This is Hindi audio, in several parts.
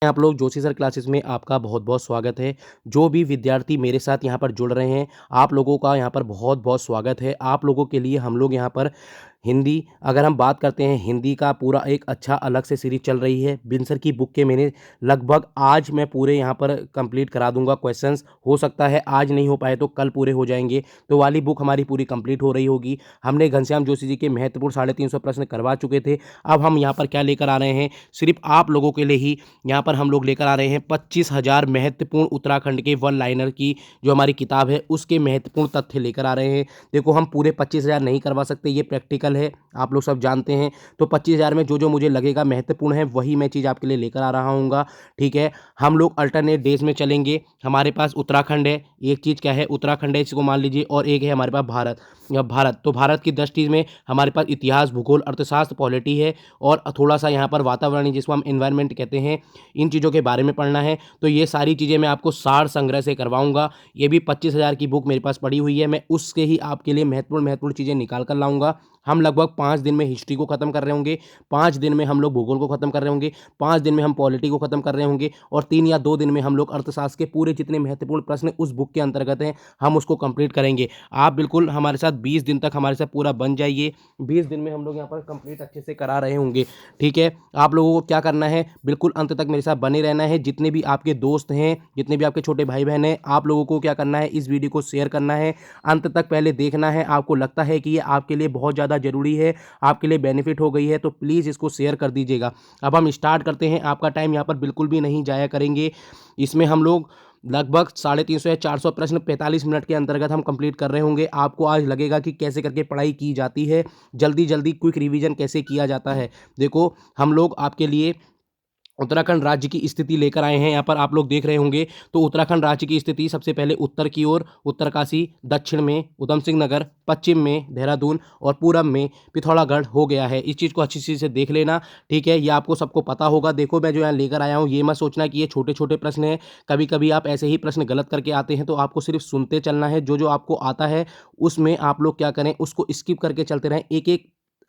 आप लोग जोशी सर क्लासेस में आपका बहुत-बहुत स्वागत है। जो भी विद्यार्थी मेरे साथ यहाँ पर जुड़ रहे हैं, आप लोगों का यहाँ पर बहुत-बहुत स्वागत है। आप लोगों के लिए हम लोग यहाँ पर हिंदी अगर हम बात करते हैं, हिंदी का पूरा एक अच्छा अलग से सीरीज़ चल रही है। बिन सर की बुक के मैंने लगभग आज मैं पूरे यहाँ पर कंप्लीट करा दूँगा क्वेश्चंस। हो सकता है आज नहीं हो पाए तो कल पूरे हो जाएँगे। तो वाली बुक हमारी पूरी कंप्लीट हो रही होगी। हमने घनश्याम जोशी जी के महत्वपूर्ण 350 प्रश्न करवा चुके थे। अब हम यहाँ पर क्या लेकर आ रहे हैं, सिर्फ़ आप लोगों के लिए ही यहाँ पर हम लोग लेकर आ रहे हैं 25,000 महत्वपूर्ण उत्तराखंड के वन लाइनर की जो हमारी किताब है उसके महत्वपूर्ण तथ्य लेकर आ रहे हैं। देखो हम पूरे 25,000 नहीं करवा सकते, ये प्रैक्टिकल है, आप लोग सब जानते हैं। तो 25,000 में जो मुझे लगेगा महत्वपूर्ण है वही मैं चीज़ आपके लिए लेकर आ रहा हूँगा, ठीक है। हम लोग अल्टरनेट डेज में चलेंगे। हमारे पास उत्तराखंड है, एक चीज़ क्या है उत्तराखंड है इसको मान लीजिए, और एक है हमारे पास भारत। तो भारत की 10 चीज़ में हमारे पास इतिहास, भूगोल, अर्थशास्त्र, पॉलिटी है और थोड़ा सा यहाँ पर वातावरण जिसको हम एनवायरनमेंट कहते हैं, इन चीज़ों के बारे में पढ़ना है। तो ये सारी चीज़ें मैं आपको सार संग्रह से करवाऊँगा। ये भी 25,000 की बुक मेरे पास पड़ी हुई है, मैं उससे ही आपके लिए महत्वपूर्ण चीज़ें निकाल कर लाऊँगा। हम लगभग 5 दिन में हिस्ट्री को ख़त्म कर रहे होंगे, 5 दिन में हम लोग भूगोल को ख़त्म कर रहे होंगे, 5 दिन में हम पॉलिटी को ख़त्म कर रहे होंगे और 3 या 2 दिन में हम लोग अर्थशास्त्र के पूरे जितने महत्वपूर्ण प्रश्न उस बुक के अंतर्गत हैं, हम उसको कंप्लीट करेंगे। आप बिल्कुल हमारे साथ 20 दिन तक हमारे साथ पूरा बन जाइए। 20 दिन में हम लोग यहाँ पर कंप्लीट अच्छे से करा रहे होंगे, ठीक है। आप लोगों को क्या करना है, बिल्कुल अंत तक मेरे साथ बने रहना है। जितने भी आपके दोस्त हैं, जितने भी आपके छोटे भाई बहन हैं, आप लोगों को क्या करना है, इस वीडियो को शेयर करना है, अंत तक पहले देखना है। आपको लगता है कि ये आपके लिए बहुत ज़्यादा ज़रूरी है, आपके लिए बेनिफिट हो गई है, तो प्लीज़ इसको शेयर कर दीजिएगा। अब हम स्टार्ट करते हैं। आपका टाइम यहाँ पर बिल्कुल भी नहीं जाया करेंगे। इसमें हम लोग लगभग 350 या 400 प्रश्न 45 मिनट के अंतर्गत हम कंप्लीट कर रहे होंगे। आपको आज लगेगा कि कैसे करके पढ़ाई की जाती है, जल्दी-जल्दी क्विक रिवीजन कैसे किया जाता है। देखो हम लोग आपके लिए उत्तराखंड राज्य की स्थिति लेकर आए हैं। यहाँ पर आप लोग देख रहे होंगे, तो उत्तराखंड राज्य की स्थिति सबसे पहले उत्तर की ओर उत्तरकाशी, दक्षिण में उधम सिंह नगर, पश्चिम में देहरादून और पूरब में पिथौरागढ़ हो गया है। इस चीज़ को अच्छी चीज़ से देख लेना, ठीक है। ये आपको सबको पता होगा। देखो मैं जो यहाँ लेकर आया हूँ, ये मत सोचना कि ये छोटे-छोटे प्रश्न हैं। कभी-कभी आप ऐसे ही प्रश्न गलत करके आते हैं, तो आपको सिर्फ सुनते चलना है। जो आपको आता है उसमें आप लोग क्या करें, उसको स्किप करके चलते रहें। एक-एक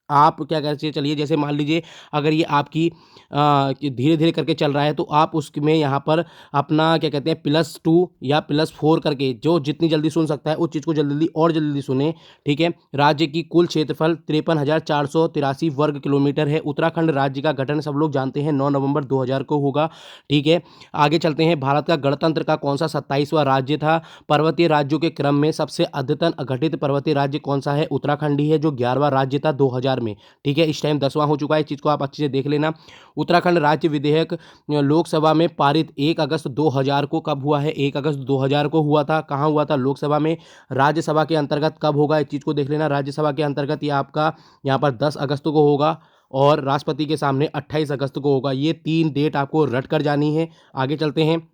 आप क्या करके चलिए, जैसे मान लीजिए अगर ये आपकी धीरे-धीरे करके चल रहा है, तो आप उसमें यहाँ पर अपना क्या कहते हैं +2 या +4 करके जो जितनी जल्दी सुन सकता है उस चीज़ को जल्दी-जल्दी और जल्दी सुनें, ठीक है। राज्य की कुल क्षेत्रफल 53,483 वर्ग किलोमीटर है। उत्तराखंड राज्य का गठन सब लोग जानते हैं 9 नवंबर 2000 को होगा, ठीक है। आगे चलते हैं। भारत का गणतंत्र का कौन-सा 27वां राज्य था? पर्वतीय राज्यों के क्रम में सबसे अद्यतन अघटित पर्वतीय राज्य कौन-सा है? उत्तराखंड ही है, जो 11वां राज्य था 2000 में, ठीक है। इस टाइम 10वां हो चुका है, इस चीज़ को आप अच्छे से देख लेना। उत्तराखंड राज्य विधेयक लोकसभा में पारित 1 अगस्त 2000 को कब हुआ है? 1 अगस्त 2000 को हुआ था। कहाँ हुआ था? लोकसभा में। राज्यसभा के अंतर्गत कब होगा? इस चीज़ को देख लेना। राज्यसभा के अंतर्गत ये आपका यहाँ पर 10 अगस्त को होगा और राष्ट्रपति के सामने 28 अगस्त को होगा। ये 3 डेट आपको रट कर जानी है। आगे चलते हैं।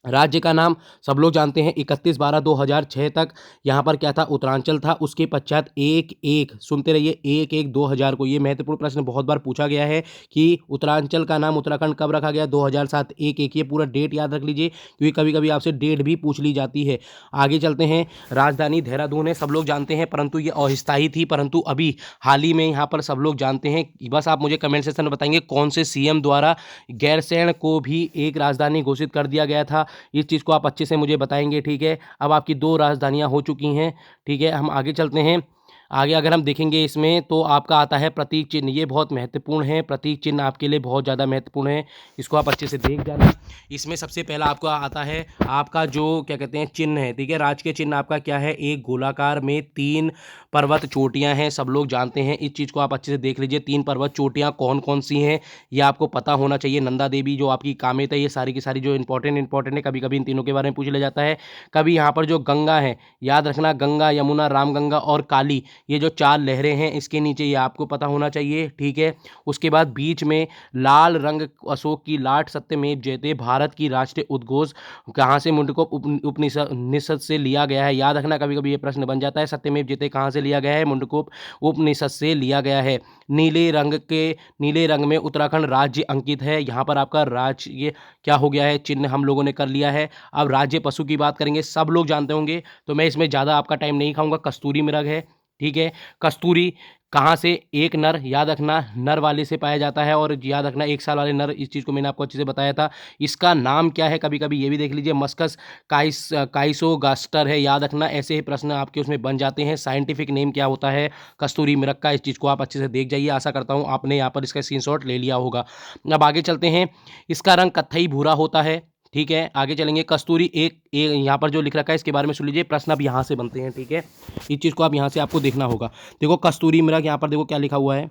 राज्य का नाम सब लोग जानते हैं। 31/12/2006 तक यहाँ पर क्या था? उत्तरांचल था। उसके पश्चात 1-1 सुनते रहिए, 1-1/2000 को। ये महत्वपूर्ण प्रश्न बहुत बार पूछा गया है कि उत्तरांचल का नाम उत्तराखंड कब रखा गया? 2007 1-1। ये पूरा डेट याद रख लीजिए, क्योंकि कभी-कभी आपसे डेट भी पूछ ली जाती है। आगे चलते हैं। राजधानी देहरादून है, सब लोग जानते हैं, परंतु ये अस्थायी थी, परंतु अभी हाल ही में यहाँ पर सब लोग जानते हैं। बस आप मुझे कमेंट सेक्शन में बताएंगे कौन से सीएम द्वारा गैरसैंण को भी एक राजधानी घोषित कर दिया गया था। इस चीज़ को आप अच्छे से मुझे बताएंगे, ठीक है। अब आपकी 2 राजधानियाँ हो चुकी हैं, ठीक है। हम आगे चलते हैं। आगे अगर हम देखेंगे इसमें, तो आपका आता है प्रतीक चिन्ह। ये बहुत महत्वपूर्ण है, प्रतीक चिन्ह आपके लिए बहुत ज़्यादा महत्वपूर्ण है, इसको आप अच्छे से देख जाना। इसमें सबसे पहला आपको आता है आपका जो क्या कहते हैं चिन्ह है, ठीक है। राजकीय चिन्ह आपका क्या है? एक गोलाकार में 3 पर्वत चोटियाँ हैं, सब लोग जानते हैं। इस चीज़ को आप अच्छे से देख लीजिए। 3 पर्वत चोटियाँ कौन-कौन सी हैं, ये आपको पता होना चाहिए। नंदा देवी जो आपकी कामेत है, ये सारी की सारी जो इंपॉर्टेंट है। कभी-कभी इन तीनों के बारे में पूछ लिया जाता है। कभी यहाँ पर जो गंगा है, याद रखना, गंगा, यमुना, रामगंगा और काली, ये जो 4 लहरें हैं, इसके नीचे ये आपको पता होना चाहिए, ठीक है। उसके बाद बीच में लाल रंग अशोक की लाट सत्यमेव जयते भारत की राष्ट्रीय उद्घोष कहाँ से? मुंडकोप उपनिषद से लिया गया है। याद रखना, कभी-कभी ये प्रश्न बन जाता है। सत्यमेव जयते कहाँ से लिया गया है? मुंडकोप उपनिषद से लिया गया है। नीले रंग में उत्तराखंड राज्य अंकित है। यहाँ पर आपका राज्य ये क्या हो गया है? चिन्ह हम लोगों ने कर लिया है। अब राज्य पशु की बात करेंगे, सब लोग जानते होंगे, तो मैं इसमें ज़्यादा आपका टाइम नहीं खाऊंगा। कस्तूरी मृग है, ठीक है। कस्तूरी कहाँ से? एक नर, याद रखना नर वाले से पाया जाता है, और याद रखना 1 साल वाले नर, इस चीज़ को मैंने आपको अच्छे से बताया था। इसका नाम क्या है? कभी-कभी ये भी देख लीजिए। मस्कस काइसोगास्टर है, याद रखना। ऐसे ही प्रश्न आपके उसमें बन जाते हैं। साइंटिफिक नेम क्या होता है कस्तूरी मृग का? इस चीज़ को आप अच्छे से देख जाइए। आशा करता हूँ आपने यहाँ पर इसका स्क्रीनशॉट ले लिया होगा। अब आगे चलते हैं। इसका रंग कत्थई भूरा होता है, ठीक है। आगे चलेंगे। कस्तूरी यहाँ पर जो लिख रखा है इसके बारे में सुन लीजिए। प्रश्न अब यहाँ से बनते हैं, ठीक है। इस चीज़ को आप यहाँ से आपको देखना होगा। देखो कस्तूरी मृग, यहाँ पर देखो क्या लिखा हुआ है,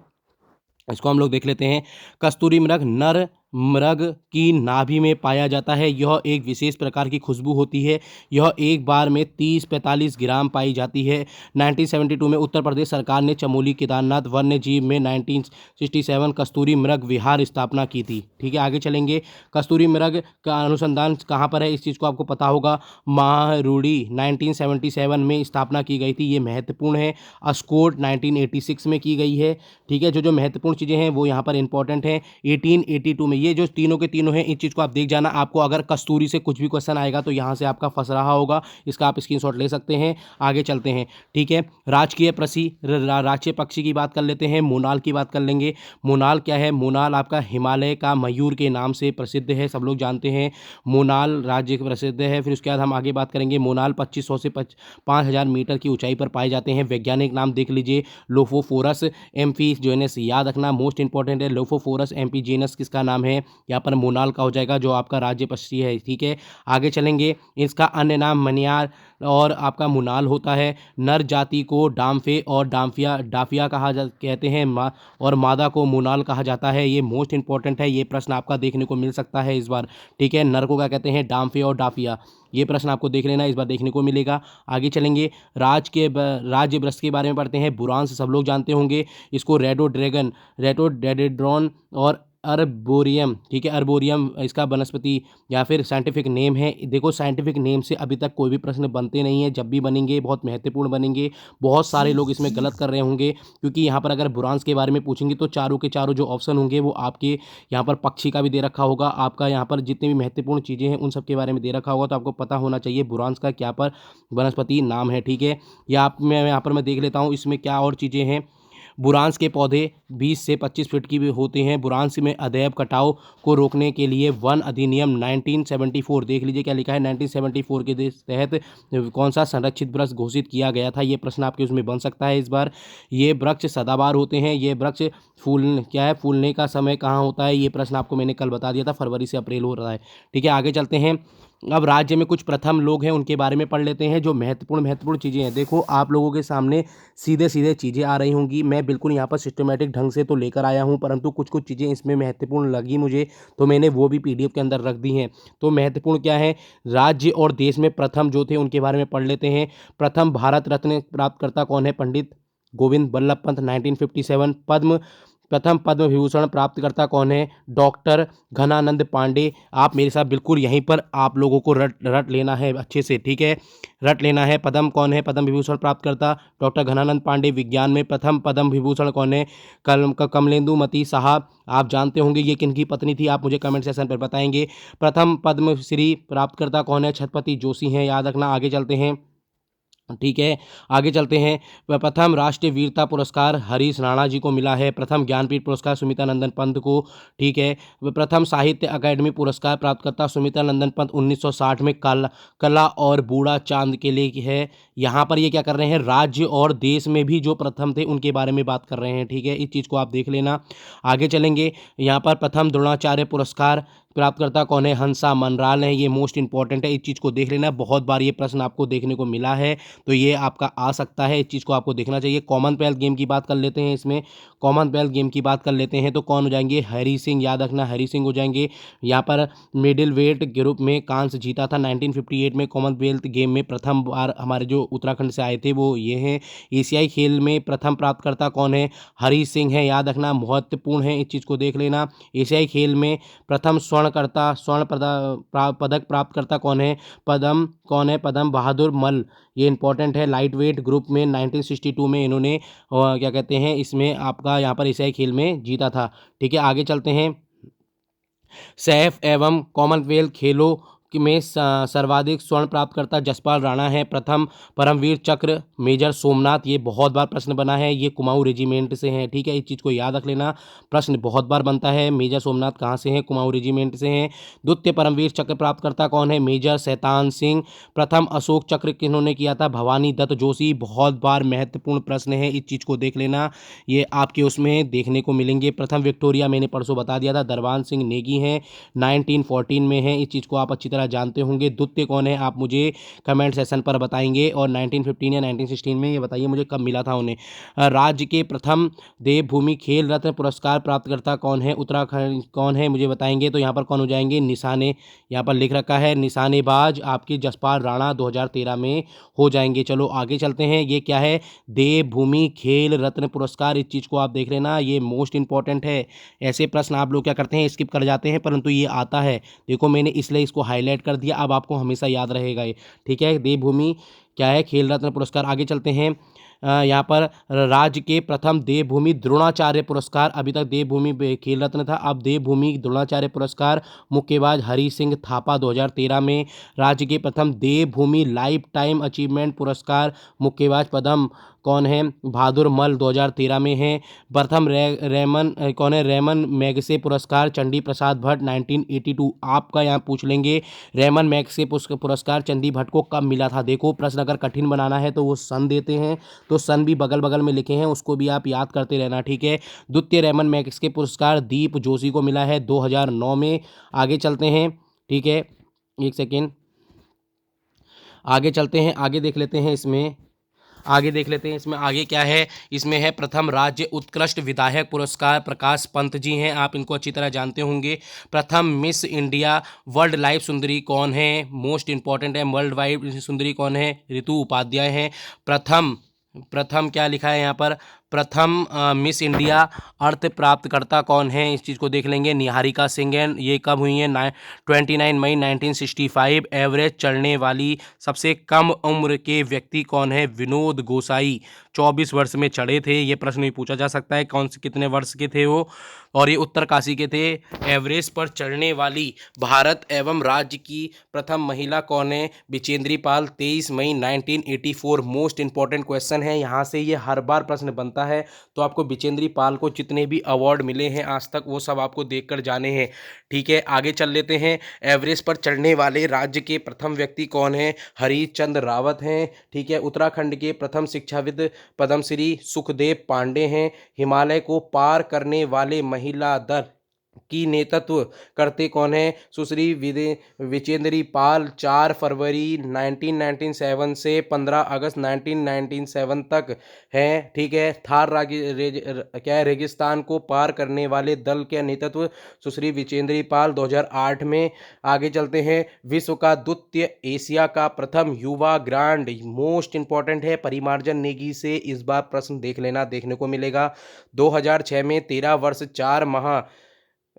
इसको हम लोग देख लेते हैं। कस्तूरी मृग नर मृग की नाभि में पाया जाता है। यह एक विशेष प्रकार की खुशबू होती है। यह एक बार में 30-45 ग्राम पाई जाती है। 1972 में उत्तर प्रदेश सरकार ने चमोली केदारनाथ वन्य जीव में 1967 कस्तूरी मृग विहार स्थापना की थी, ठीक है। आगे चलेंगे। कस्तूरी मृग का अनुसंधान कहाँ पर है? इस चीज़ को आपको पता होगा। माहरुड़ी 1977 में स्थापना की गई थी, ये महत्वपूर्ण है। अस्कोट 1986 में की गई है, ठीक है। जो महत्वपूर्ण चीज़ें हैं वो यहाँ पर इंपॉर्टेंट हैं। 1882 में, ये जो तीनों के तीनों हैं, इन चीज़ को आप देख जाना। आपको अगर कस्तूरी से कुछ भी क्वेश्चन आएगा तो यहाँ से आपका फंस रहा होगा, इसका आप स्क्रीनशॉट ले सकते हैं। आगे चलते हैं, ठीक है। राजकीय राष्ट्रीय पक्षी की बात कर लेते हैं। मोनाल की बात कर लेंगे। मोनाल क्या है? मोनाल आपका हिमालय का मयूर के नाम से प्रसिद्ध है, सब लोग जानते हैं। मोनाल राज्य प्रसिद्ध है। फिर उसके बाद हम आगे बात करेंगे। मोनाल 2500 से 5000 मीटर की ऊंचाई पर पाए जाते हैं। वैज्ञानिक नाम देख लीजिए। लोफोफोरस एम्फी जेनस, याद रखना, मोस्ट इंपॉर्टेंट है। लोफोफोरस एम्फी जेनस किसका नाम है? यहाँ पर मोनाल का हो जाएगा, जो आपका राज्य पक्षी है, ठीक है। आगे चलेंगे। इसका अन्य नाम मनियार और आपका मुनाल होता है। नर जाति को डाम्फे और डाफिया कहते हैं, और मादा को मुनाल कहा जाता है। ये मोस्ट इंपॉर्टेंट है, ये प्रश्न आपका देखने को मिल सकता है इस बार, ठीक है। नर को क्या कहते हैं? डाम्फे और डाफिया। ये प्रश्न आपको देख लेना, इस बार देखने को मिलेगा। आगे चलेंगे। राज्य वृक्ष के बारे में पढ़ते हैं। बुरांस सब लोग जानते होंगे इसको। रेडोडेड्रॉन और अर्बोरियम, ठीक है। अर्बोरियम इसका वनस्पति या फिर साइंटिफिक नेम है। देखो साइंटिफिक नेम से अभी तक कोई भी प्रश्न बनते नहीं है, जब भी बनेंगे बहुत महत्वपूर्ण बनेंगे। बहुत सारे लोग इसमें गलत कर रहे होंगे, क्योंकि यहाँ पर अगर बुरांस के बारे में पूछेंगे तो चारों के चारों जो ऑप्शन होंगे वो आपके यहाँ पर पक्षी का भी दे रखा होगा। आपका यहाँ पर जितनी भी महत्वपूर्ण चीज़ें हैं उन सब के बारे में दे रखा होगा, तो आपको पता होना चाहिए बुरांस का क्या पर वनस्पति नाम है, ठीक है। या आप मैं यहाँ पर मैं देख लेता हूँ इसमें क्या और चीज़ें हैं। बुरांस के पौधे 20 से 25 फीट की भी होते हैं। बुरांस में अदैव कटाव को रोकने के लिए वन अधिनियम 1974, देख लीजिए क्या लिखा है, 1974 के तहत कौन सा संरक्षित वृक्ष घोषित किया गया था। ये प्रश्न आपके उसमें बन सकता है इस बार। ये वृक्ष सदाबहार होते हैं। ये वृक्ष फूलने का समय कहाँ होता है? ये प्रश्न आपको मैंने कल बता दिया था, फरवरी से अप्रैल हो रहा है, ठीक है। आगे चलते हैं। अब राज्य में कुछ प्रथम लोग हैं उनके बारे में पढ़ लेते हैं, जो महत्वपूर्ण चीज़ें हैं। देखो आप लोगों के सामने सीधे सीधे चीज़ें आ रही होंगी। मैं बिल्कुल यहाँ पर सिस्टमेटिक ढंग से तो लेकर आया हूँ, परंतु कुछ कुछ चीज़ें इसमें महत्वपूर्ण लगी मुझे, तो मैंने वो भी पीडीएफ के अंदर रख दी हैं। तो महत्वपूर्ण क्या है? राज्य और देश में प्रथम जो थे उनके बारे में पढ़ लेते हैं। प्रथम भारत रत्न प्राप्तकर्ता कौन है? पंडित गोविंद बल्लभ पंत 1957। प्रथम पद्म विभूषण प्राप्तकर्ता कौन है? डॉक्टर घनानंद पांडे। आप मेरे साथ बिल्कुल यहीं पर आप लोगों को रट लेना है अच्छे से, ठीक है, रट लेना है। पद्म कौन है? पद्म विभूषण प्राप्तकर्ता डॉक्टर घनानंद पांडे। विज्ञान में प्रथम पद्म विभूषण कौन है? कमलेंदु मती साहब। आप जानते होंगे ये किनकी पत्नी थी, आप मुझे कमेंट सेक्शन पर बताएंगे। प्रथम पद्मश्री प्राप्तकर्ता कौन है? छत्रपति जोशी हैं, याद रखना। आगे चलते हैं, ठीक है, आगे चलते हैं। प्रथम राष्ट्रीय वीरता पुरस्कार हरीश राणा जी को मिला है। प्रथम ज्ञानपीठ पुरस्कार सुमिता नंदन पंत को, ठीक है। प्रथम साहित्य अकादमी पुरस्कार प्राप्तकर्ता सुमिता नंदन पंत 1960 में कला और बूढ़ा चांद के लिए है। यहाँ पर ये क्या कर रहे हैं? राज्य और देश में भी जो प्रथम थे उनके बारे में बात कर रहे हैं, ठीक है। इस चीज़ को आप देख लेना। आगे चलेंगे। यहाँ पर प्रथम द्रोणाचार्य पुरस्कार प्राप्तकर्ता कौन है? हंसा मनराल है। ये मोस्ट इंपॉर्टेंट है, इस चीज़ को देख लेना। बहुत बार ये प्रश्न आपको देखने को मिला है, तो ये आपका आ सकता है, इस चीज़ को आपको देखना चाहिए। कॉमनवेल्थ गेम की बात कर लेते हैं। इसमें कॉमनवेल्थ गेम की बात कर लेते हैं तो कौन हो जाएंगे? हरी सिंह, याद रखना, हरी सिंह हो जाएंगे। यहाँ पर मिडिल वेट ग्रुप में कांस्य जीता था 1958 में। कॉमनवेल्थ गेम में प्रथम बार हमारे जो उत्तराखंड से आए थे वो ये हैं। एशियाई खेल में प्रथम प्राप्तकर्ता कौन है? हरी सिंह है, याद रखना, महत्वपूर्ण है, इस चीज़ को देख लेना। एशियाई खेल में प्रथम पदक प्राप्तकर्ता कौन है? पदम बहादुर मल। ये इंपॉर्टेंट है। लाइट वेट ग्रुप में 1962 में इन्होंने क्या कहते हैं इसमें आपका यहाँ पर एशियाई खेल में जीता था, ठीक है। आगे चलते हैं। सैफ एवं कॉमनवेल्थ खेलों में सर्वाधिक स्वर्ण प्राप्तकर्ता जसपाल राणा है। प्रथम परमवीर चक्र मेजर सोमनाथ, ये बहुत बार प्रश्न बना है, ये कुमाऊं रेजिमेंट से हैं, ठीक है, इस चीज़ को याद रख लेना, प्रश्न बहुत बार बनता है। मेजर सोमनाथ कहाँ से हैं? कुमाऊं रेजिमेंट से हैं। द्वितीय परमवीर चक्र प्राप्तकर्ता कौन है? मेजर शैतान सिंह। प्रथम अशोक चक्र किन्होंने किया था? भवानी दत्त जोशी। बहुत बार महत्वपूर्ण प्रश्न है, इस चीज़ को देख लेना, ये आपके उसमें देखने को मिलेंगे। प्रथम विक्टोरिया मैंने परसों बता दिया था, दरबान सिंह नेगी हैं, 1914 में है, इस चीज़ को आप अच्छी तरह जानते होंगे। द्वितीय कौन है आप मुझे कमेंट सेशन पर बताएंगे, और 1915 या 1916 में ये बताइए मुझे कब मिला था उन्हें। राज्य के प्रथम देवभूमि खेल रत्न पुरस्कार प्राप्तकर्ता कौन है? उत्तराखंड कौन है मुझे बताएंगे, तो यहाँ पर कौन हो जाएंगे? निशाने, यहाँ पर लिख रखा है निशानेबाज आपके जसपाल राणा 2013 में हो जाएंगे। चलो आगे चलते हैं, ये क्या है? देवभूमि खेल रत्न पुरस्कार, इस चीज़ को आप देख लेना, ये मोस्ट इंपॉर्टेंट है। ऐसे प्रश्न आप लोग क्या करते हैं, स्किप कर जाते हैं, परंतु ये आता है, देखो मैंने इसलिए इसको हाईलाइट कर दिया, अब आपको हमेशा याद रहेगा ये, ठीक है। देवभूमि क्या है? खेल रत्न पुरस्कार। आगे चलते हैं, यहाँ पर राज्य के प्रथम देवभूमि द्रोणाचार्य पुरस्कार, अभी तक देवभूमि खेल रत्न था, अब देवभूमि द्रोणाचार्य पुरस्कार मुक्केबाज हरि सिंह थापा 2013 में। राज्य के प्रथम देवभूमि लाइफ टाइम अचीवमेंट पुरस्कार मुक्केबाज पदम कौन है? बहादुर मल 2013 में है। प्रथम रेमन कौन है? रेमन मैगसे पुरस्कार चंडी प्रसाद भट्ट 1982। आपका यहाँ पूछ लेंगे रेमन मैगसे पुरस्कार चंडी भट्ट को कब मिला था? देखो प्रश्न अगर कठिन बनाना है तो वो सन देते हैं, तो सन भी बगल बगल में लिखे हैं, उसको भी आप याद करते रहना, ठीक है। द्वितीय रेमन मैगसे पुरस्कार दीप जोशी को मिला है 2009 में। आगे चलते हैं, ठीक है, एक सेकेंड, आगे चलते हैं, आगे देख लेते हैं इसमें, आगे देख लेते हैं इसमें आगे क्या है। इसमें है प्रथम राज्य उत्कृष्ट विधायक पुरस्कार प्रकाश पंत जी हैं, आप इनको अच्छी तरह जानते होंगे। प्रथम मिस इंडिया वर्ल्ड लाइफ सुंदरी कौन है? मोस्ट इंपॉर्टेंट है, वर्ल्ड वाइड सुंदरी कौन है? ऋतु उपाध्याय हैं। प्रथम प्रथम क्या लिखा है यहाँ पर? प्रथम मिस इंडिया अर्थ प्राप्तकर्ता कौन है? इस चीज़ को देख लेंगे, निहारिका सिंह हैं, ये कब हुई हैं? 29 मई 1965। एवरेज चढ़ने वाली सबसे कम उम्र के व्यक्ति कौन है? विनोद गोसाई 24 वर्ष में चढ़े थे, ये प्रश्न भी पूछा जा सकता है, कौन से कितने वर्ष के थे वो, और ये उत्तरकाशी के थे। एवरेस्ट पर चढ़ने वाली भारत एवं राज्य की प्रथम महिला कौन है? बिचेंद्री पाल 23 मई 1984। मोस्ट इंपॉर्टेंट क्वेश्चन है, यहाँ से ये हर बार प्रश्न बनता है, तो आपको बिचेंद्री पाल को जितने भी अवार्ड मिले हैं आज तक वो सब आपको देखकर जाने हैं, ठीक है। आगे चल लेते हैं, एवरेस्ट पर चढ़ने वाले राज्य के प्रथम व्यक्ति कौन है? हरीश चंद्र रावत हैं, ठीक है। उत्तराखंड के प्रथम शिक्षाविद पद्मश्री सुखदेव पांडे हैं। हिमालय को पार करने वाले महिला दल की नेतृत्व करते कौन है? सुश्री विचेंद्री पाल 4 फरवरी 1997 से 15 अगस्त 1997 तक हैं, ठीक है। क्या है? रेगिस्तान को पार करने वाले दल के नेतृत्व सुश्री विचेंद्री पाल 2008 में। आगे चलते हैं, विश्व का द्वितीय एशिया का प्रथम युवा ग्रांड, मोस्ट इंपॉर्टेंट है, परिमार्जन नेगी से इस बार प्रश्न देख लेना, देखने को मिलेगा। 2006 में 13 वर्ष 4 माह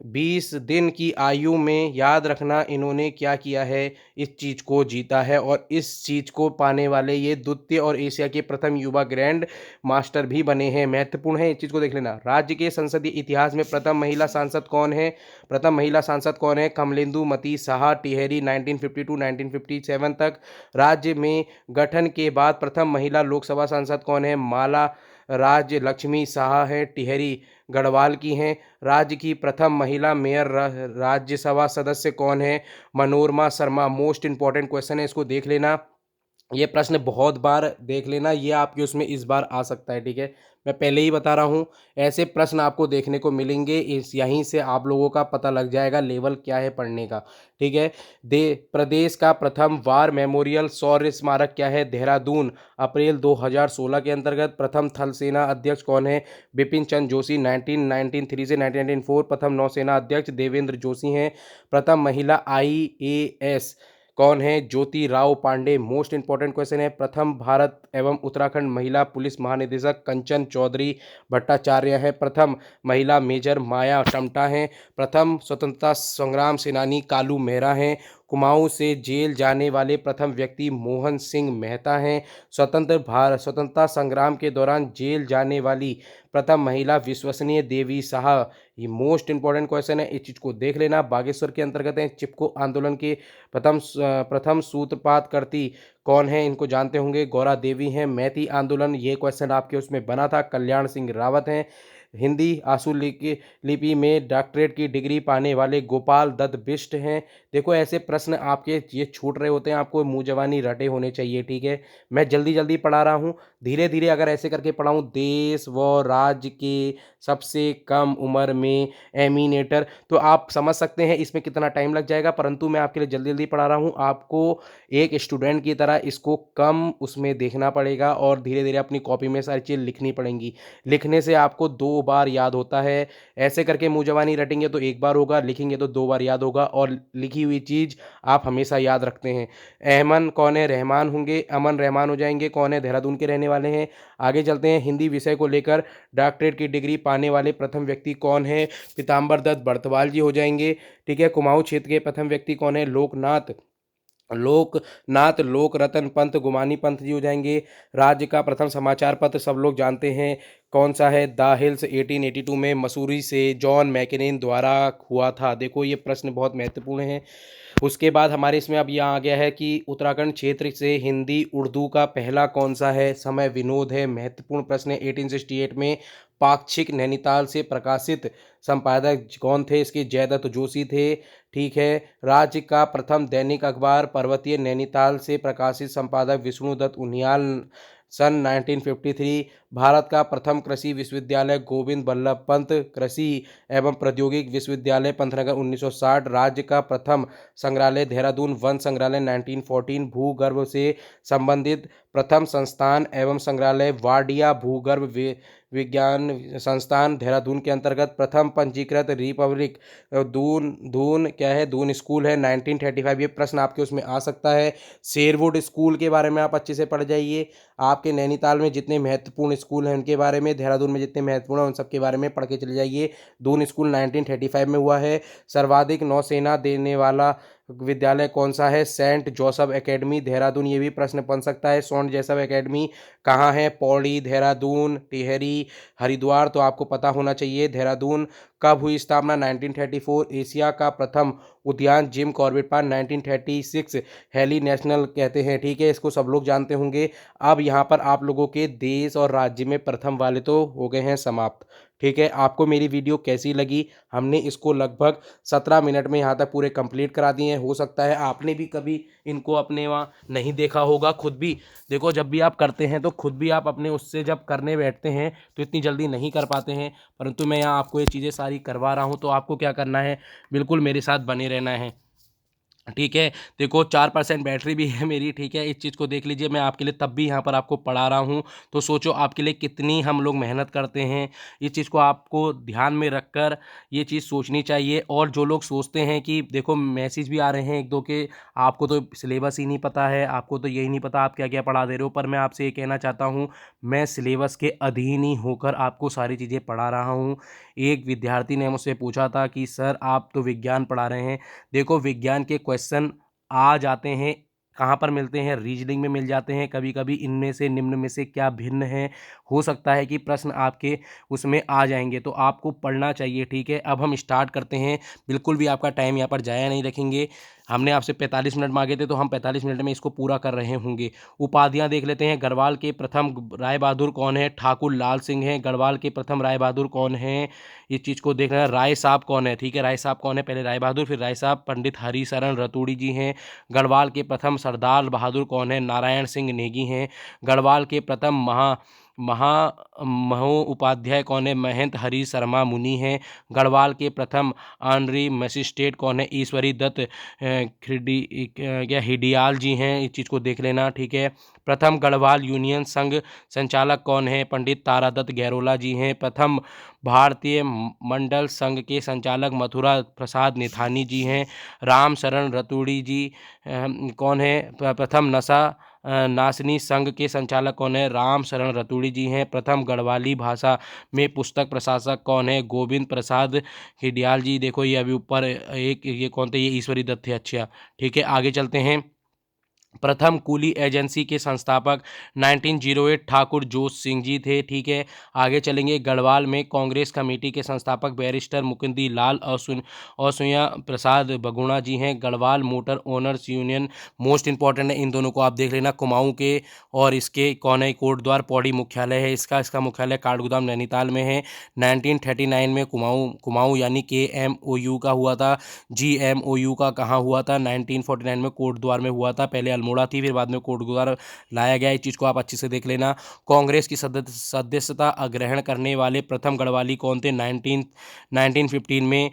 20 दिन की आयु में, याद रखना, इन्होंने क्या किया है? इस चीज़ को जीता है, और इस चीज़ को पाने वाले ये द्वितीय और एशिया के प्रथम युवा ग्रैंड मास्टर भी बने हैं, महत्वपूर्ण है, इस चीज़ को देख लेना। राज्य के संसदीय इतिहास में प्रथम महिला सांसद कौन है? प्रथम महिला सांसद कौन है? कमलेंदु मती साहा टिहरी 1952-1957 तक। राज्य में गठन के बाद प्रथम महिला लोकसभा सांसद कौन है? माला राज्य लक्ष्मी साहा है, टिहरी गढ़वाल की हैं। राज्य की प्रथम महिला मेयर राज्यसभा सदस्य कौन है? Manorama Sharma. Most important question है, इसको देख लेना, ये प्रश्न बहुत बार देख लेना, ये आपके उसमें इस बार आ सकता है, ठीक है, मैं पहले ही बता रहा हूँ, ऐसे प्रश्न आपको देखने को मिलेंगे, इस यहीं से आप लोगों का पता लग जाएगा लेवल क्या है पढ़ने का, ठीक है। प्रदेश का प्रथम वार मेमोरियल शौर्य स्मारक क्या है? देहरादून। अप्रैल 2016 के अंतर्गत प्रथम थल सेना अध्यक्ष कौन है? बिपिन चंद्र जोशी 1993 से 1994। प्रथम नौसेना अध्यक्ष देवेंद्र जोशी हैं। प्रथम महिला IAS कौन है? Jyoti Rao Pande. Most important question है, प्रथम भारत एवं उत्तराखंड महिला पुलिस महानिदेशक कंचन चौधरी भट्टाचार्य है। प्रथम महिला मेजर माया टमटा हैं। प्रथम स्वतंत्रता संग्राम सेनानी कालू मेहरा हैं। कुमाऊँ से जेल जाने वाले प्रथम व्यक्ति मोहन सिंह मेहता हैं। स्वतंत्रता संग्राम के दौरान जेल जाने वाली प्रथम महिला विश्वसनीय देवी साहा। ये मोस्ट इंपॉर्टेंट क्वेश्चन है, इस चीज़ को देख लेना। बागेश्वर के अंतर्गत है। चिपको आंदोलन के प्रथम सूत्रपात करती कौन है, इनको जानते होंगे, गौरा देवी हैं। मैती आंदोलन, ये क्वेश्चन आपके उसमें बना था, कल्याण सिंह रावत हैं। हिंदी आशु लिपि में डॉक्टरेट की डिग्री पाने वाले गोपाल दत्त बिष्ट हैं। देखो ऐसे प्रश्न आपके ये छूट रहे होते हैं, आपको मुँह ज़बानी रटे होने चाहिए, ठीक है। मैं जल्दी जल्दी पढ़ा रहा हूँ, धीरे धीरे अगर ऐसे करके पढ़ाऊँ, देश व राज्य के सबसे कम उम्र में एमिनेटर, तो आप समझ सकते हैं इसमें कितना टाइम लग जाएगा, परंतु मैं आपके लिए जल्दी जल्दी पढ़ा रहा हूँ। आपको एक स्टूडेंट की तरह इसको कम उसमें देखना पड़ेगा और धीरे धीरे अपनी कॉपी में सारी चीज़ लिखनी पड़ेंगी। लिखने से आपको 2 बार याद होता है। ऐसे करके मुँह ज़बानी रटेंगे तो 1 बार होगा, लिखेंगे तो 2 बार याद होगा और लिखी हुई चीज़ आप हमेशा याद रखते हैं। अहमन कौन है, रहमान होंगे, अमन रहमान हो जाएँगे, कौन है, देहरादून के रहने वाले हैं। आगे चलते हैं, हिंदी विषय को लेकर डॉक्टरेट की डिग्री पाने वाले प्रथम व्यक्ति कौन है, पीताम्बर दत्त बर्तवाल जी हो जाएँगे, ठीक है। कुमाऊँ क्षेत्र के प्रथम व्यक्ति कौन है, लोकनाथ लोकरतन पंत गुमानी पंत जी हो जाएंगे। राज्य का प्रथम समाचार पत्र सब लोग जानते हैं, कौन सा है, द हिल्स, 1882 में मसूरी से जॉन मैकेनिन द्वारा हुआ था। देखो ये प्रश्न बहुत महत्वपूर्ण है। उसके बाद हमारे इसमें अब यहाँ आ गया है कि उत्तराखंड क्षेत्र से हिंदी उर्दू का पहला कौन सा है, समय विनोद है। महत्वपूर्ण प्रश्न है। 1868 में पाक्षिक नैनीताल से प्रकाशित संपादक कौन थे, इसके जयदत्त जोशी थे, ठीक है। राज्य का प्रथम दैनिक अखबार पर्वतीय नैनीताल से प्रकाशित संपादक विष्णुदत्त उनियाल, सन 1953। भारत का प्रथम कृषि विश्वविद्यालय गोविंद बल्लभ पंत कृषि एवं प्रौद्योगिक विश्वविद्यालय पंतनगर 1960। राज्य का प्रथम संग्रहालय देहरादून वन संग्रहालय 1914। भूगर्भ से संबंधित प्रथम संस्थान एवं संग्रहालय वाडिया भूगर्भ विज्ञान संस्थान देहरादून के अंतर्गत। प्रथम पंजीकृत रिपब्लिक दून दून क्या है, दून स्कूल है 1935। ये प्रश्न आपके उसमें आ सकता है। शेरवुड स्कूल के बारे में आप अच्छे से पढ़ जाइए। आपके नैनीताल में जितने महत्वपूर्ण स्कूल हैं उनके बारे में, देहरादून में जितने महत्वपूर्ण हैं उन सब के बारे में पढ़ के चले जाइए। दून स्कूल 1935 में हुआ है। सर्वाधिक नौसेना देने वाला विद्यालय कौन सा है, सेंट जोसेफ एकेडमी देहरादून। ये भी प्रश्न बन सकता है। सेंट जोसेफ एकेडमी कहाँ है, पौड़ी, देहरादून, टिहरी, हरिद्वार, तो आपको पता होना चाहिए। देहरादून कब हुई स्थापना, 1934। एशिया का प्रथम उद्यान Jim Corbett park 1936 heli national कहते हैं, ठीक है, इसको सब लोग जानते होंगे। अब यहाँ पर आप लोगों के देश और राज्य में प्रथम वाले तो हो गए हैं समाप्त, ठीक है। आपको मेरी वीडियो कैसी लगी, हमने इसको लगभग 17 मिनट में यहाँ तक पूरे कंप्लीट करा दिए हैं। हो सकता है आपने भी कभी इनको अपने वहाँ नहीं देखा होगा, खुद भी देखो, जब भी आप करते हैं तो खुद भी आप अपने उससे जब करने बैठते हैं तो इतनी जल्दी नहीं कर पाते हैं, परंतु मैं यहाँ आपको ये चीज़ें सारी करवा रहा हूँ, तो आपको क्या करना है, बिल्कुल मेरे साथ बने रहना है, ठीक है। देखो 4% बैटरी भी है मेरी, ठीक है। इस चीज़ को देख लीजिए, मैं आपके लिए तब भी यहाँ पर आपको पढ़ा रहा हूँ, तो सोचो आपके लिए कितनी हम लोग मेहनत करते हैं। इस चीज़ को आपको ध्यान में रखकर ये चीज़ सोचनी चाहिए। और जो लोग सोचते हैं कि देखो मैसेज भी आ रहे हैं एक दो के, आपको तो सिलेबस ही नहीं पता है, आपको तो यही नहीं पता आप क्या क्या पढ़ा दे रहे हो, पर मैं आपसे ये कहना चाहता हूँ, मैं सिलेबस के अधीन ही होकर आपको सारी चीज़ें पढ़ा रहा हूँ। एक विद्यार्थी ने मुझसे पूछा था कि सर आप तो विज्ञान पढ़ा रहे हैं, देखो विज्ञान के क्वेश्चन आ जाते हैं, कहाँ पर मिलते हैं, रीजनिंग में मिल जाते हैं कभी कभी। इनमें से निम्न में से क्या भिन्न है, हो सकता है कि प्रश्न आपके उसमें आ जाएंगे, तो आपको पढ़ना चाहिए, ठीक है। अब हम स्टार्ट करते हैं, बिल्कुल भी आपका टाइम यहाँ पर जाया नहीं रखेंगे। हमने आपसे 45 मिनट मांगे थे, तो हम 45 मिनट में इसको पूरा कर रहे होंगे। उपाधियाँ देख लेते हैं। गढ़वाल के प्रथम राय बहादुर कौन है, ठाकुर लाल सिंह हैं। गढ़वाल के प्रथम राय बहादुर कौन हैं, इस चीज़ को देखना है। राय साहब कौन है, ठीक है, राय साहब कौन है, पहले राय बहादुर फिर राय साहब, पंडित हरिशरण रतूड़ी जी हैं। गढ़वाल के प्रथम सरदार बहादुर कौन है, नारायण सिंह नेगी हैं। गढ़वाल के प्रथम महोपाध्याय कौन है, महंत हरि शर्मा मुनि हैं। गढ़वाल के प्रथम ऑनरी मजिस्ट्रेट कौन है, ईश्वरी दत्त हिडियाल जी हैं, इस चीज़ को देख लेना, ठीक है। प्रथम गढ़वाल यूनियन संघ संचालक कौन है, पंडित तारादत्त गैरोला जी हैं। प्रथम भारतीय मंडल संघ के संचालक मथुरा प्रसाद निथानी जी हैं। राम शरण रतूड़ी जी कौन है, प्रथम नशा नासनी संघ के संचालक कौन है? राम शरण रतूड़ी जी हैं। प्रथम गढ़वाली भाषा में पुस्तक प्रकाशक कौन है? गोविंद प्रसाद हिडियाल जी। देखो ये अभी ऊपर एक ये कौन थे? ये ईश्वरी दत्त थे। अच्छा ठीक है, आगे चलते हैं। प्रथम कुली एजेंसी के संस्थापक 1908 ठाकुर जोश सिंह जी थे। ठीक है, आगे चलेंगे। गढ़वाल में कांग्रेस कमेटी के संस्थापक बैरिस्टर मुकुंदी लाल औसुया प्रसाद बगुणा जी हैं। Garhwal motor owners union most important है, इन दोनों को आप देख लेना। कुमाऊं के और इसके कौन है? कोटद्वार पौड़ी मुख्यालय है इसका मुख्यालय काठगोदाम नैनीताल में है। 1939 में कुमाऊं यानी KMOU का हुआ था। GMOU का कहाँ हुआ था? 1949 में कोटद्वार में हुआ था। पहले अल्मोड़ा थी, फिर बाद में कोटद्वार लाया गया। इस चीज़ को आप अच्छे से देख लेना। कांग्रेस की सदस्यता ग्रहण करने वाले प्रथम गढ़वाली कौन थे? 1915 में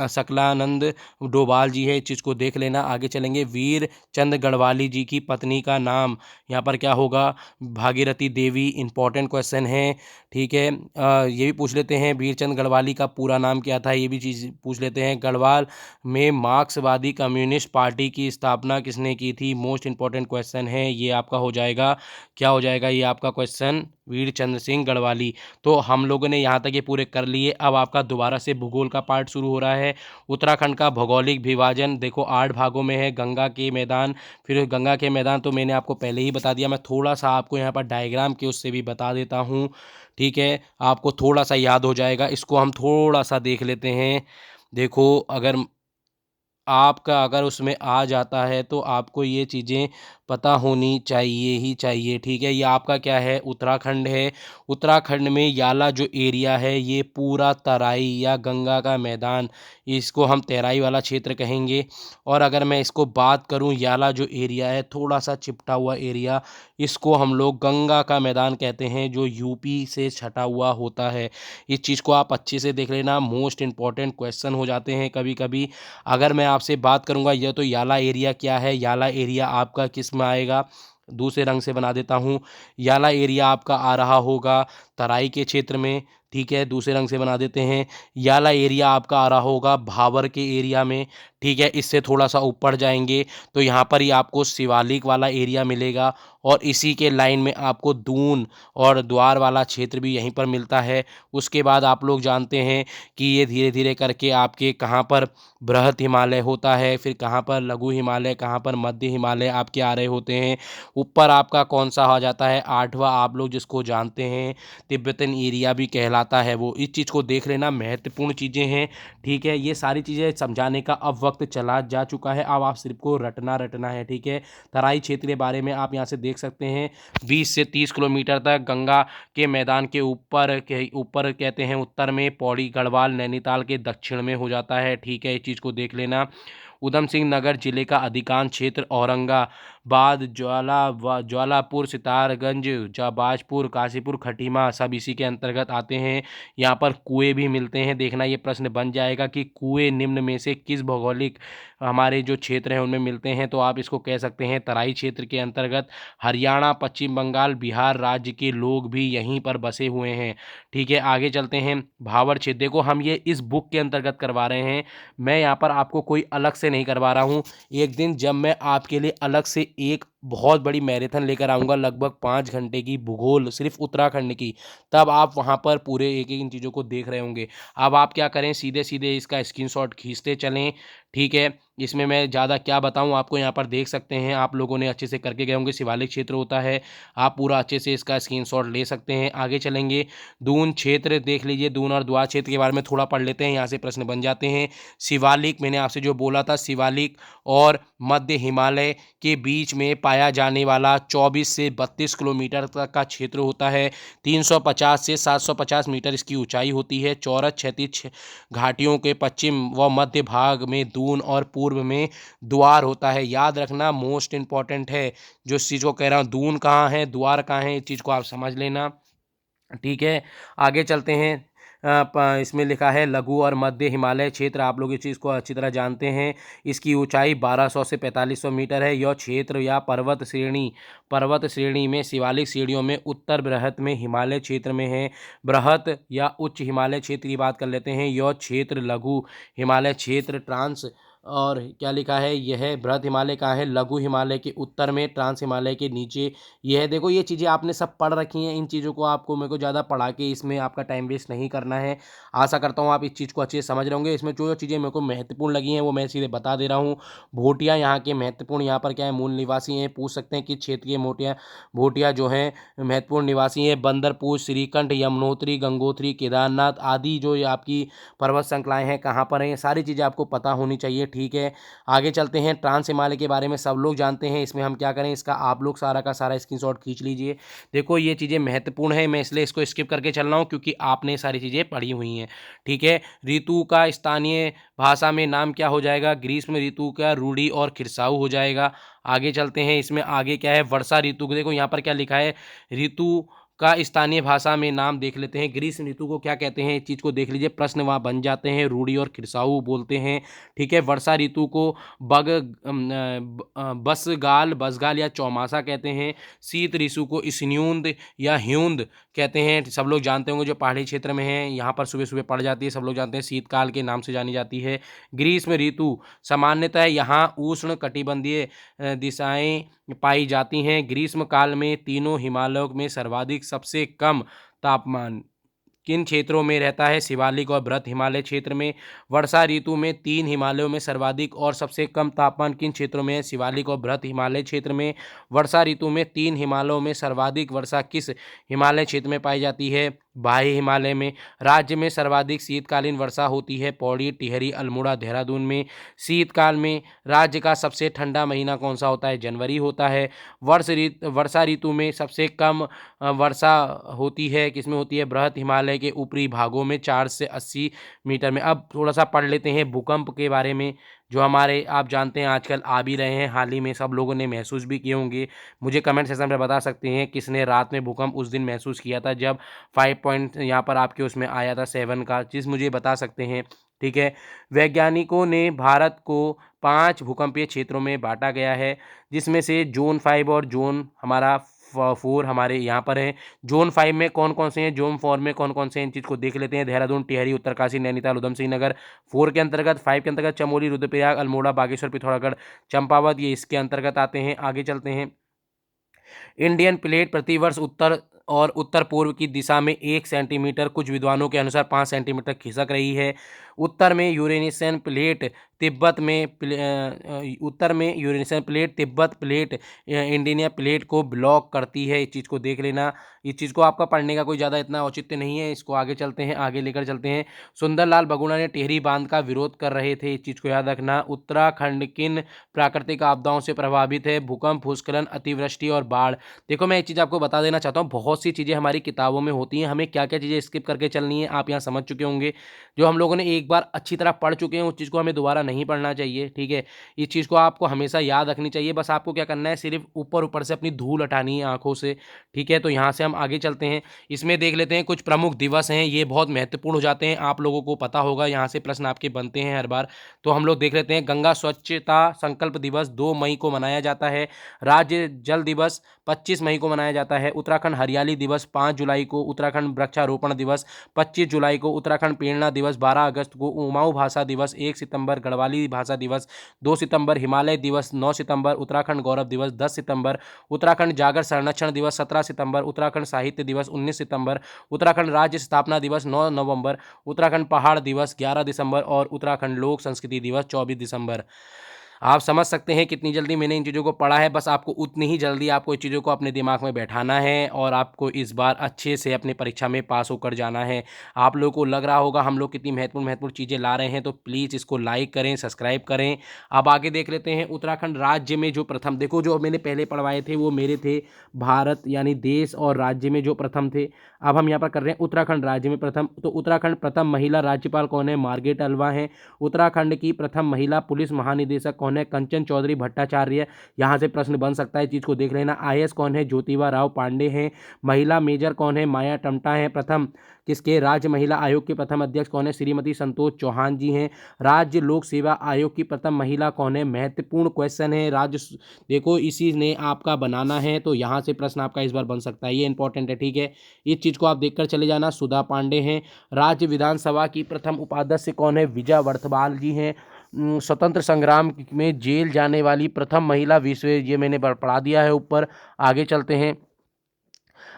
सकलानंद डोभाल जी है। इस चीज़ को देख लेना। आगे चलेंगे। वीर चंद गढ़वाली जी की पत्नी का नाम यहाँ पर क्या होगा? भागीरथी देवी। इंपॉर्टेंट क्वेश्चन है। ठीक है, ये भी पूछ लेते हैं वीरचंद गढ़वाली का पूरा नाम क्या था, ये भी चीज़ पूछ लेते हैं। गढ़वाल में मार्क्सवादी कम्युनिस्ट पार्टी की स्थापना किसने की थी? मोस्ट इंपॉर्टेंट क्वेश्चन है, ये आपका हो जाएगा। क्या हो जाएगा ये आपका क्वेश्चन? वीरचंद्र सिंह गढ़वाली। तो हम लोगों ने यहाँ तक ये पूरे कर लिए। अब आपका दोबारा से भूगोल का पार्ट शुरू हो रहा है। उत्तराखंड का भौगोलिक विभाजन देखो 8 भागों में है। गंगा के मैदान, फिर गंगा के मैदान तो मैंने आपको पहले ही बता दिया। मैं थोड़ा सा आपको यहाँ पर डायग्राम के उससे भी बता देता हूँ। ठीक है, आपको थोड़ा सा याद हो जाएगा। इसको हम थोड़ा सा देख लेते हैं। देखो अगर उसमें आ जाता है तो आपको ये चीज़ें पता होनी चाहिए ही चाहिए। ठीक है, ये आपका क्या है? उत्तराखंड है। उत्तराखंड में याला जो एरिया है ये पूरा तराई या गंगा का मैदान, इसको हम तराई वाला क्षेत्र कहेंगे। और अगर मैं इसको बात करूं, याला जो एरिया है थोड़ा सा चिपटा हुआ एरिया, इसको हम लोग गंगा का मैदान कहते हैं, जो यूपी से छटा हुआ होता है। इस चीज़ को आप अच्छे से देख लेना। मोस्ट इंपॉर्टेंट क्वेश्चन हो जाते हैं कभी कभी। अगर मैं आपसे बात करूंगा यह तो याला एरिया क्या है, याला एरिया आपका किस में आएगा? दूसरे रंग से बना देता हूँ। याला एरिया आपका आ रहा होगा तराई के क्षेत्र में। ठीक है, दूसरे रंग से बना देते हैं। याला एरिया आपका आ रहा होगा भावर के एरिया में। ठीक है, इससे थोड़ा सा ऊपर जाएंगे तो यहाँ पर ही आपको शिवालिक वाला एरिया मिलेगा, और इसी के लाइन में आपको दून और द्वार वाला क्षेत्र भी यहीं पर मिलता है। उसके बाद आप लोग जानते हैं कि ये धीरे धीरे करके आपके कहाँ पर बृहत हिमालय होता है, फिर कहाँ पर लघु हिमालय, कहाँ पर मध्य हिमालय आपके आ रहे होते हैं। ऊपर आपका कौन सा आ जाता है? 8वां, आप लोग जिसको जानते हैं तिब्बतन एरिया भी कहलाता है वो। इस चीज़ को देख लेना, महत्वपूर्ण चीज़ें हैं। ठीक है, ये सारी चीज़ें समझाने का अब वक्त चला जा चुका है। अब आप सिर्फ को रटना है। ठीक है, तराई क्षेत्र के बारे में आप यहाँ से देख सकते हैं 20 से 30 किलोमीटर तक गंगा के मैदान के ऊपर कहते हैं उत्तर में पौड़ी गढ़वाल नैनीताल के दक्षिण में हो जाता है। ठीक है, इस चीज़ को देख लेना। उधम सिंह नगर जिले का अधिकांश क्षेत्र औरंगाबाद, ज्वालापुर, सितारगंज, जाबाजपुर, काशीपुर, खटीमा सब इसी के अंतर्गत आते हैं। यहाँ पर कुएं भी मिलते हैं। देखना ये प्रश्न बन जाएगा कि कुएं निम्न में से किस भौगोलिक हमारे जो क्षेत्र हैं उनमें मिलते हैं? तो आप इसको कह सकते हैं तराई क्षेत्र के अंतर्गत। हरियाणा, पश्चिम बंगाल, बिहार राज्य के लोग भी यहीं पर बसे हुए हैं। ठीक है, आगे चलते हैं। भावर क्षेत्र देखो हम ये इस बुक के अंतर्गत करवा रहे हैं, मैं यहाँ पर आपको कोई अलग से नहीं करवा रहा हूँ। एक दिन जब मैं आपके लिए अलग से एक बहुत बड़ी मैराथन लेकर आऊँगा, लगभग 5 घंटे की भूगोल सिर्फ उत्तराखंड की, तब आप वहाँ पर पूरे एक एक इन चीज़ों को देख रहे होंगे। अब आप क्या करें, सीधे सीधे इसका स्क्रीनशॉट खींचते चलें। ठीक है, इसमें मैं ज़्यादा क्या बताऊं, आपको यहाँ पर देख सकते हैं, आप लोगों ने अच्छे से करके गए होंगे। शिवालिक क्षेत्र होता है, आप पूरा अच्छे से इसका स्क्रीनशॉट ले सकते हैं। आगे चलेंगे, दून क्षेत्र देख लीजिए। दून और द्वार क्षेत्र के बारे में थोड़ा पढ़ लेते हैं, यहाँ से प्रश्न बन जाते हैं। शिवालिक, मैंने आपसे जो बोला था, शिवालिक और मध्य हिमालय के बीच में पाया जाने वाला 24 से 32 किलोमीटर तक का क्षेत्र होता है। 350 से 750 मीटर इसकी ऊंचाई होती है। चौरस क्षैतिज घाटियों के पश्चिम व मध्य भाग में दून और पूर्व में द्वार होता है। याद रखना, मोस्ट इंपॉर्टेंट है जो इस चीज़ को कह रहा हूँ। दून कहाँ है, द्वार कहाँ है, इस चीज़ को आप समझ लेना। ठीक है, आगे चलते हैं। इसमें लिखा है लघु और मध्य हिमालय क्षेत्र, आप लोग इस चीज़ को अच्छी तरह जानते हैं। इसकी ऊंचाई 1200 से 4500 मीटर है। यह क्षेत्र या पर्वत श्रेणी में शिवालिक श्रेणियों में उत्तर बृहत में हिमालय क्षेत्र में है। बृहत या उच्च हिमालय क्षेत्र की बात कर लेते हैं। यह क्षेत्र लघु हिमालय क्षेत्र ट्रांस और क्या लिखा है, यह बृहद हिमालय कहाँ है, लघु हिमालय के उत्तर में, ट्रांस हिमालय के नीचे। ये है, देखो ये चीज़ें आपने सब पढ़ रखी हैं, इन चीज़ों को आपको मेरे को ज़्यादा पढ़ा के इसमें आपका टाइम वेस्ट नहीं करना है। आशा करता हूँ आप इस चीज़ को अच्छे से समझ रहे होंगे। इसमें जो जो चीज़ें मेरे को महत्वपूर्ण लगी हैं वो मैं सीधे बता दे रहा हूँ। भोटिया यहाँ के महत्वपूर्ण, यहाँ पर क्या है, मूल निवासी हैं। पूछ सकते हैं कि क्षेत्र के मोटिया भोटिया जो हैं महत्वपूर्ण निवासी हैं। बंदरपुर, श्रीकंठ, यमुनोत्री, गंगोत्री, केदारनाथ आदि जो ये आपकी पर्वत श्रृंखलाएँ हैं कहाँ पर हैं, ये सारी चीज़ें आपको पता होनी चाहिए, ठीक है। आगे चलते हैं, ट्रांस हिमालय के बारे में सब लोग जानते हैं। इसमें हम क्या करें, इसका आप लोग सारा का सारा स्क्रीनशॉट खींच लीजिए। देखो ये चीज़ें महत्वपूर्ण है, मैं इसलिए इसको स्किप करके चल रहा हूँ क्योंकि आपने सारी चीज़ें पढ़ी हुई हैं, ठीक है। ऋतु का स्थानीय भाषा में नाम क्या हो जाएगा, ग्रीष्म ऋतु का रूढ़ी और खिरसाऊ हो जाएगा। आगे चलते हैं, इसमें आगे क्या है, वर्षा ऋतु। देखो यहाँ पर क्या लिखा है, ऋतु का स्थानीय भाषा में नाम देख लेते हैं। ग्रीष्म ऋतु को क्या कहते हैं, इस चीज़ को देख लीजिए, प्रश्न वहाँ बन जाते हैं, रूढ़ी और खिरसाऊ बोलते हैं, ठीक है। वर्षा ऋतु को बसगाल बसगाल या चौमासा कहते हैं। शीत ऋतु को स्न्यूंद या ह्यूंद कहते हैं, सब लोग जानते होंगे जो पहाड़ी क्षेत्र में हैं, यहाँ पर सुबह सुबह पड़ जाती है, सब लोग जानते हैं, शीतकाल के नाम से जानी जाती है। ग्रीष्म ऋतु सामान्यतः यहाँ उष्ण कटिबंधीय दिशाएं पाई जाती हैं। ग्रीष्म काल में तीनों हिमालयों में सर्वाधिक सबसे कम तापमान किन क्षेत्रों में रहता है, शिवालिक और बृहद हिमालय क्षेत्र में। वर्षा ऋतु में तीन हिमालयों में सर्वाधिक और सबसे कम तापमान किन क्षेत्रों में है, शिवालिक और बृहद हिमालय क्षेत्र में। वर्षा ऋतु में तीन हिमालयों में सर्वाधिक वर्षा किस हिमालय क्षेत्र में पाई जाती है, बाह्य हिमालय में। राज्य में सर्वाधिक शीतकालीन वर्षा होती है, पौड़ी, टिहरी, अल्मोड़ा, देहरादून में। शीतकाल में राज्य का सबसे ठंडा महीना कौन सा होता है, जनवरी होता है। वर्षा ऋतु में सबसे कम वर्षा होती है, किसमें होती है, बृहद हिमालय के ऊपरी भागों में, 4 से 80 मीटर में। अब थोड़ा सा पढ़ लेते हैं भूकंप के बारे में, जो हमारे आप जानते हैं आजकल आ भी रहे हैं, हाल ही में सब लोगों ने महसूस भी किए होंगे। मुझे कमेंट सेक्शन में बता सकते हैं किसने रात में भूकंप उस दिन महसूस किया था जब 5 पॉइंट यहाँ पर आपके उसमें आया था 7 का, चीज़ मुझे बता सकते हैं, ठीक है। वैज्ञानिकों ने भारत को 5 भूकंपीय क्षेत्रों में बांटा गया है, जिसमें से जोन 5 और जोन हमारा 4 हमारे यहाँ पर हैं। जोन 5 में कौन कौन से हैं, जोन 4 में कौन कौन से हैं, इन चीज़ को देख लेते हैं। देहरादून, टिहरी, उत्तरकाशी, नैनीताल, उधम सिंह नगर 4 के अंतर्गत। 5 के अंतर्गत चमोली, रुद्रप्रयाग, अल्मोड़ा, बागेश्वर, पिथौरागढ़, चंपावत, ये इसके अंतर्गत आते हैं। आगे चलते हैं, इंडियन प्लेट प्रतिवर्ष उत्तर और उत्तर पूर्व की दिशा में 1 सेंटीमीटर, कुछ विद्वानों के अनुसार 5 सेंटीमीटर खिसक रही है। उत्तर में यूरेशियन प्लेट तिब्बत में उत्तर में Eurasian plate Tibet plate Indian plate को ब्लॉक करती है, इस चीज़ को देख लेना। इस चीज़ को आपका पढ़ने का कोई ज़्यादा इतना औचित्य नहीं है, इसको आगे चलते हैं, आगे लेकर चलते हैं। सुंदरलाल बगुड़ा ने टिहरी बांध का विरोध कर रहे थे, इस चीज़ को याद रखना। उत्तराखंड किन प्राकृतिक आपदाओं से प्रभावित है, भूकंप, भूस्खलन, अतिवृष्टि और बाढ़। देखो मैं एक चीज़ आपको बता देना चाहता हूँ, बहुत सी चीज़ें हमारी किताबों में होती हैं, हमें क्या क्या चीज़ें स्किप करके चलनी है आप यहाँ समझ चुके होंगे। जो हम लोगों ने एक बार अच्छी तरह पढ़ चुके हैं उस चीज़ को हमें दोबारा नहीं पढ़ना चाहिए, ठीक है। इस चीज़ को आपको हमेशा याद रखनी चाहिए, बस आपको क्या करना है, सिर्फ ऊपर ऊपर से अपनी धूल हटानी है आंखों से, ठीक है। तो यहाँ से हम आगे चलते हैं, इसमें देख लेते हैं कुछ प्रमुख दिवस हैं, ये बहुत महत्वपूर्ण हो जाते हैं, आप लोगों को पता होगा, यहाँ से प्रश्न आपके बनते हैं हर बार। तो हम लोग देख लेते हैं, गंगा स्वच्छता संकल्प दिवस 2 मई को मनाया जाता है। राज्य जल दिवस 25 मई को मनाया जाता है। उत्तराखंड हरियाली दिवस 5 जुलाई को। उत्तराखंड वृक्षारोपण दिवस 25 जुलाई को। उत्तराखंड प्रेरणा दिवस 12 अगस्त को। उमाऊ भाषा दिवस 1 सितंबर। गढ़वाली भाषा दिवस 2 सितंबर। हिमालय दिवस 9 सितंबर। उत्तराखंड गौरव दिवस 10 सितंबर। उत्तराखंड जागर संरक्षण दिवस 17 सितंबर। उत्तराखंड साहित्य दिवस 19 सितंबर। उत्तराखंड राज्य स्थापना दिवस 9 नवंबर। उत्तराखंड पहाड़ दिवस 11 दिसंबर और उत्तराखंड लोक संस्कृति दिवस 24 दिसंबर। आप समझ सकते हैं कितनी जल्दी मैंने इन चीज़ों को पढ़ा है, बस आपको उतनी ही जल्दी आपको इस चीज़ों को अपने दिमाग में बैठाना है और आपको इस बार अच्छे से अपनी परीक्षा में पास होकर जाना है। आप लोगों को लग रहा होगा हम लोग कितनी महत्वपूर्ण महत्वपूर्ण चीज़ें ला रहे हैं, तो प्लीज़ इसको लाइक करें, सब्सक्राइब करें। अब आगे देख लेते हैं, उत्तराखंड राज्य में जो प्रथम, देखो जो मैंने पहले पढ़वाए थे वो मेरे थे भारत यानी देश और राज्य में जो प्रथम थे। अब हम यहाँ पर कर रहे हैं उत्तराखंड राज्य में प्रथम। तो उत्तराखंड प्रथम महिला राज्यपाल कौन है, मार्गरेट अल्वा हैं। उत्तराखंड की प्रथम महिला पुलिस महानिदेशक कौन है, कंचन चौधरी भट्टाचार्य। यहाँ से प्रश्न बन सकता है, चीज़ को देख लेना। आईएएस कौन है, ज्योतिबा राव पांडे हैं। महिला मेजर कौन है, माया टम्टा है। प्रथम किसके, राज्य महिला आयोग के प्रथम अध्यक्ष कौन है, श्रीमती संतोष चौहान जी हैं। राज्य लोक सेवा आयोग की प्रथम महिला कौन है, महत्वपूर्ण क्वेश्चन है। राज्य देखो इसी ने आपका बनाना है, तो यहाँ से प्रश्न आपका इस बार बन सकता है, ये इंपॉर्टेंट है, ठीक है। इस चीज़ को आप देखकर चले जाना। सुधा पांडे हैं। राज्य विधानसभा की प्रथम उपाध्यक्ष कौन है, विजय वर्धवाल जी हैं। स्वतंत्र संग्राम में जेल जाने वाली प्रथम महिला विश्व, ये मैंने पढ़ा दिया है ऊपर। आगे चलते हैं।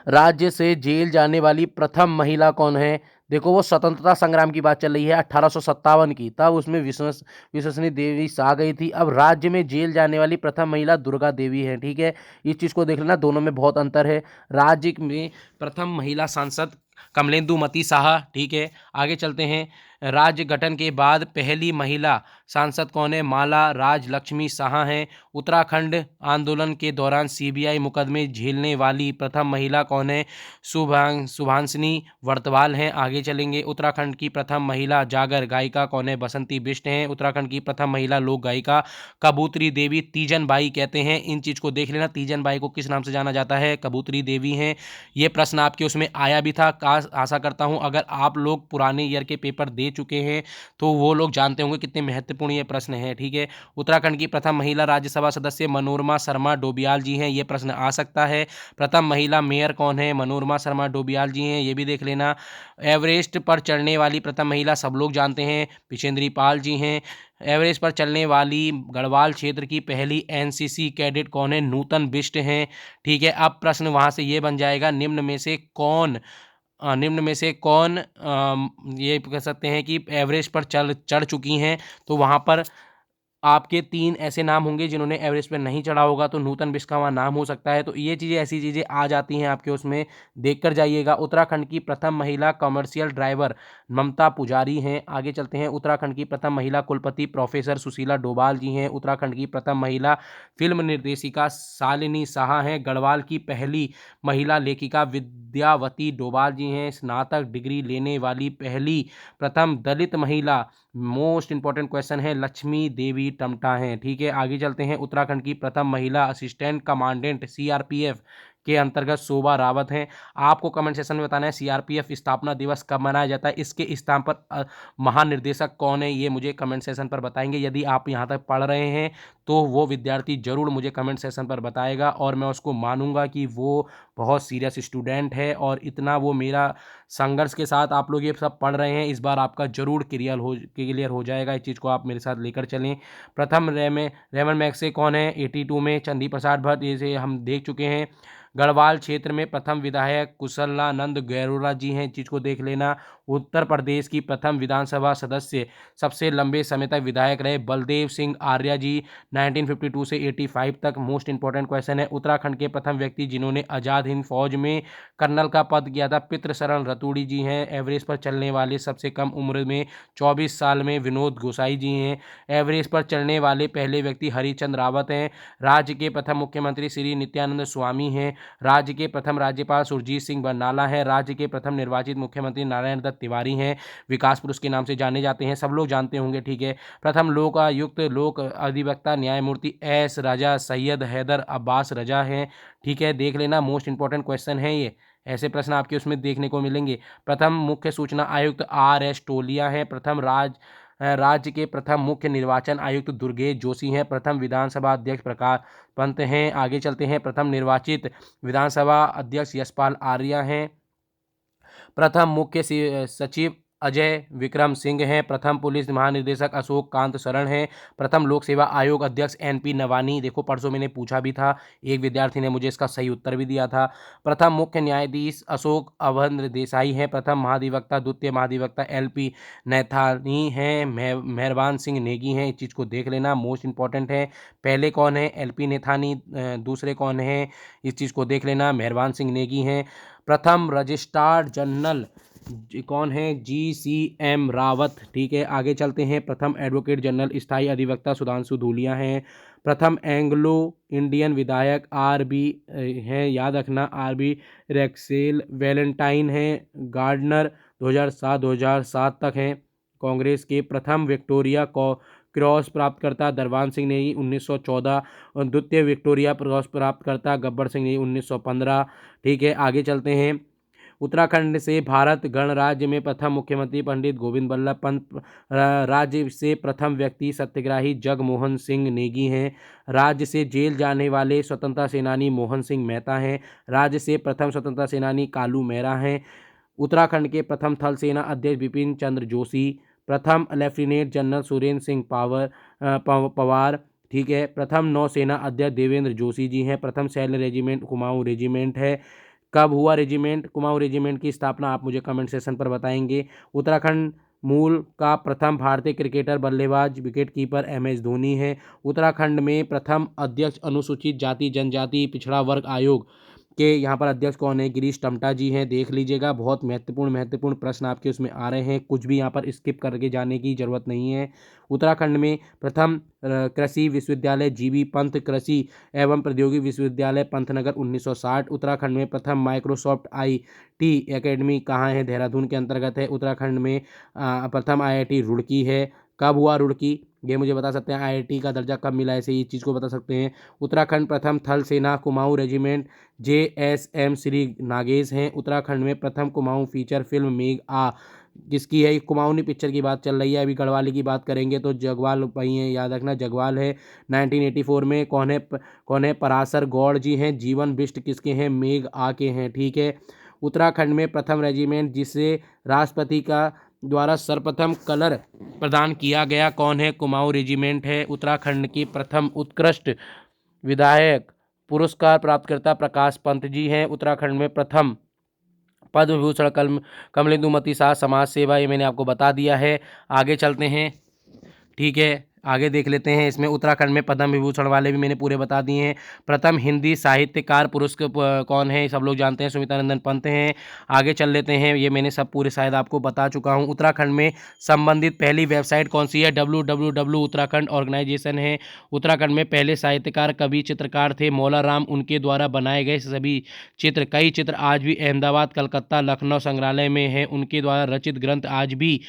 राज्य से जेल जाने वाली प्रथम महिला कौन है? देखो वो स्वतंत्रता संग्राम की बात चल रही है 1857 की, तब उसमें विश्वसनीय देवी आ गई थी। अब राज्य में जेल जाने वाली प्रथम महिला दुर्गा देवी है। ठीक है, इस चीज़ को देख लेना, दोनों में बहुत अंतर है। राज्य में प्रथम महिला सांसद कमलेंदु साहा। ठीक है, आगे चलते हैं। राज्य गठन के बाद पहली महिला सांसद कौन है? माला राजलक्ष्मी साहा हैं। उत्तराखंड आंदोलन के दौरान सीबीआई मुकदमे झेलने वाली प्रथम महिला कौन है? शुभांशनी वर्तवाल हैं। आगे चलेंगे। उत्तराखंड की प्रथम महिला जागर गायिका कौन है? बसंती बिष्ट हैं। उत्तराखंड की प्रथम महिला लोक गायिका कबूतरी देवी तीजन बाई कहते हैं। इन चीज़ को देख लेना, तीजन बाई को किस नाम से जाना जाता है? कबूतरी देवी हैं। ये प्रश्न आपके उसमें आया भी था। आशा करता हूँ अगर आप लोग पुराने ईयर के पेपर दे चुके हैं तो वो लोग जानते होंगे कितने महत्वपूर्ण ये प्रश्न है। ठीक है, उत्तराखंड की प्रथम महिला राज्यसभा सदस्य मनोरमा शर्मा डोबियाल जी हैं। ये प्रश्न आ सकता है। प्रथम महिला मेयर कौन है? मनोरमा शर्मा डोबियाल जी हैं, ये भी देख लेना। एवरेस्ट पर चढ़ने वाली प्रथम महिला सब लोग जानते हैं, पिछेंद्री पाल जी हैं। एवरेस्ट पर चलने वाली गढ़वाल क्षेत्र की पहली एनसीसी कैडेट कौन है? नूतन बिष्ट हैं। ठीक है, अब प्रश्न वहाँ से ये बन जाएगा, निम्न में से कौन ये कह सकते हैं कि एवरेस्ट पर चढ़ चुकी हैं? तो वहाँ पर आपके 3 ऐसे नाम होंगे जिन्होंने एवरेस्ट पे नहीं चढ़ा होगा, तो नूतन बिष्ट का वहाँ नाम हो सकता है। तो ये चीज़ें, ऐसी चीज़ें आ जाती हैं आपके उसमें, देख कर जाइएगा। उत्तराखंड की प्रथम महिला कमर्शियल ड्राइवर ममता पुजारी हैं। आगे चलते हैं। उत्तराखंड की प्रथम महिला कुलपति प्रोफेसर सुशीला डोभाल जी हैं। उत्तराखंड की प्रथम महिला फिल्म निर्देशिका शालिनी साहा हैं। गढ़वाल की पहली महिला लेखिका विद्यावती डोभाल जी हैं। स्नातक डिग्री लेने वाली पहली प्रथम दलित महिला, मोस्ट इंपॉर्टेंट क्वेश्चन है, लक्ष्मी देवी टमटा हैं। ठीक है, आगे चलते हैं। उत्तराखंड की प्रथम महिला असिस्टेंट कमांडेंट सीआरपीएफ के अंतर्गत शोभा रावत हैं। आपको कमेंट सेक्शन में बताना है सीआरपीएफ स्थापना दिवस कब मनाया जाता है, इसके स्थान पर महानिर्देशक कौन है, ये मुझे कमेंट सेक्शन पर बताएंगे। यदि आप यहाँ तक पढ़ रहे हैं तो वो विद्यार्थी जरूर मुझे कमेंट सेक्शन पर बताएगा और मैं उसको मानूंगा कि वो बहुत सीरियस स्टूडेंट है और इतना वो मेरा संघर्ष के साथ आप लोग ये सब पढ़ रहे हैं। इस बार आपका जरूर क्लियर हो जाएगा। इस चीज़ को आप मेरे साथ लेकर चलें। प्रथम रेमन मैग्से कौन है? 82 में चंदी प्रसाद भट्ट, इसे हम देख चुके हैं। गढ़वाल क्षेत्र में प्रथम विधायक कुशलानंद गैरोला जी हैं, चीज़ को देख लेना। उत्तर प्रदेश की प्रथम विधानसभा सदस्य सबसे लंबे समय तक विधायक रहे बलदेव सिंह आर्या जी, 1952 से 85 तक। मोस्ट इंपॉर्टेंट क्वेश्चन है। उत्तराखंड के प्रथम व्यक्ति जिन्होंने आज़ाद हिंद फौज में कर्नल का पद किया था, पितृशरण रतूड़ी जी हैं। एवरेस्ट पर चलने वाले सबसे कम उम्र में 24 साल में विनोद गोसाई जी हैं। एवरेस्ट पर चलने वाले पहले व्यक्ति हरिचंद रावत हैं। राज्य के प्रथम मुख्यमंत्री श्री नित्यानंद स्वामी हैं। राज्य के प्रथम राज्यपाल सुरजीत सिंह बरनाला हैं। राज्य के प्रथम निर्वाचित मुख्यमंत्री नारायण दत्त तिवारी हैं, विकास पुरुष के नाम से जाने जाते हैं, सब लोग जानते होंगे। ठीक है, प्रथम लोक आयुक्त लोक अधिवक्ता न्यायमूर्ति एस राजा सैयद हैदर अब्बास रजा हैं। ठीक है, देख लेना, मोस्ट इंपॉर्टेंट क्वेश्चन है ये, ऐसे प्रश्न आपके उसमें देखने को मिलेंगे। प्रथम मुख्य सूचना आयुक्त RS टोलिया हैं। राज्य के प्रथम मुख्य निर्वाचन आयुक्त दुर्गेश जोशी हैं। प्रथम विधानसभा अध्यक्ष प्रकाश पंत हैं। आगे चलते हैं। प्रथम निर्वाचित विधानसभा अध्यक्ष यशपाल आर्या हैं। प्रथम मुख्य सचिव अजय विक्रम सिंह हैं। प्रथम पुलिस महानिदेशक अशोक कांत शरण हैं। प्रथम लोक सेवा आयोग अध्यक्ष NP नवानी, देखो परसों मैंने पूछा भी था, एक विद्यार्थी ने मुझे इसका सही उत्तर भी दिया था। प्रथम मुख्य न्यायाधीश अशोक अभद्र देसाई हैं। प्रथम महाधिवक्ता द्वितीय महाधिवक्ता LP नैथानी हैं। मेहरबान सिंह नेगी हैं, इस चीज़ को देख लेना, मोस्ट इंपॉर्टेंट है। पहले कौन है? LP नैथानी। दूसरे कौन है? इस चीज़ को देख लेना, मेहरबान सिंह नेगी हैं। प्रथम रजिस्ट्रार जनरल कौन है? GCM रावत। ठीक है, आगे चलते हैं। प्रथम एडवोकेट जनरल स्थायी अधिवक्ता सुधांशु धूलिया हैं। प्रथम एंग्लो इंडियन विधायक RB हैं, याद रखना, RB रेक्सेल वैलेंटाइन हैं। गार्डनर 2007 तक हैं। कांग्रेस के प्रथम विक्टोरिया क्रॉस प्राप्तकर्ता दरबान सिंह नेगी 1914 और द्वितीय विक्टोरिया क्रॉस प्राप्तकर्ता गब्बर सिंह नेगी 1915। ठीक है, आगे चलते हैं। उत्तराखंड से भारत गणराज्य में प्रथम मुख्यमंत्री पंडित गोविंद बल्लभ पंत। राज्य से प्रथम व्यक्ति सत्याग्रही जगमोहन सिंह नेगी हैं। राज्य से जेल जाने वाले स्वतंत्रता सेनानी मोहन सिंह मेहता हैं। राज्य से प्रथम स्वतंत्रता सेनानी कालू मेहरा हैं। उत्तराखंड के प्रथम थल सेना अध्यक्ष बिपिन चंद्र जोशी। प्रथम लेफ्टिनेंट जनरल सुरेंद्र सिंह पवार, ठीक है। प्रथम नौसेना अध्यक्ष देवेंद्र जोशी जी हैं। प्रथम सैन्य रेजिमेंट कुमाऊं रेजिमेंट है। कब हुआ रेजिमेंट कुमाऊं रेजिमेंट की स्थापना, आप मुझे कमेंट सेक्शन पर बताएंगे। उत्तराखंड मूल का प्रथम भारतीय क्रिकेटर बल्लेबाज विकेटकीपर MS धोनी है। उत्तराखंड में प्रथम अध्यक्ष अनुसूचित जाति जनजाति पिछड़ा वर्ग आयोग के यहाँ पर अध्यक्ष कौन है, गिरीश टमटा जी हैं। देख लीजिएगा, बहुत महत्वपूर्ण प्रश्न आपके उसमें आ रहे हैं, कुछ भी यहाँ पर स्किप करके जाने की जरूरत नहीं है। उत्तराखंड में प्रथम कृषि विश्वविद्यालय GV पंत कृषि एवं प्रौद्योगिकी विश्वविद्यालय पंतनगर 1960। उत्तराखंड में प्रथम माइक्रोसॉफ्ट IT एकेडमी कहाँ है, देहरादून के अंतर्गत है। उत्तराखंड में प्रथम IIT रुड़की है। कब हुआ रुड़की, ये मुझे बता सकते हैं। IIT का दर्जा कब मिला है, इसे, ये चीज़ को बता सकते हैं। उत्तराखंड प्रथम थल सेना कुमाऊं रेजिमेंट JSM श्री नागेश हैं। उत्तराखंड में प्रथम कुमाऊं फीचर फिल्म मेघ आ किसकी है, कुमाऊनी पिक्चर की बात चल रही है। अभी गढ़वाली की बात करेंगे तो जगवाल भाई हैं, याद रखना जगवाल है। 1984 में कौन है, पराशर गौड़ जी हैं। जीवन बिष्ट किसके हैं, मेघ आ के हैं, ठीक है। उत्तराखंड में प्रथम रेजिमेंट जिसे राष्ट्रपति का द्वारा सर्वप्रथम कलर प्रदान किया गया कौन है, कुमाऊं रेजिमेंट है। उत्तराखंड की प्रथम उत्कृष्ट विधायक पुरस्कार प्राप्तकर्ता प्रकाश पंत जी हैं। उत्तराखंड में प्रथम पद्म विभूषण कमलेंदुमती शाह समाज सेवा, ये मैंने आपको बता दिया है। आगे चलते हैं, ठीक है, आगे देख लेते हैं। इसमें उत्तराखंड में पद्म विभूषण वाले भी मैंने पूरे बता दिए हैं। प्रथम हिंदी साहित्यकार पुरस्कार कौन है, सब लोग जानते हैं, सुमित्रानंदन पंत हैं। आगे चल लेते हैं, ये मैंने सब पूरे शायद आपको बता चुका हूँ। उत्तराखंड में संबंधित पहली वेबसाइट कौन सी है, www उत्तराखंड ऑर्गेनाइजेशन है। उत्तराखंड में पहले साहित्यकार कवि चित्रकार थे मौला राम, उनके द्वारा बनाए गए सभी चित्र, कई चित्र आज भी अहमदाबाद, कलकत्ता, लखनऊ संग्रहालय में हैं। उनके द्वारा रचित ग्रंथ आज भी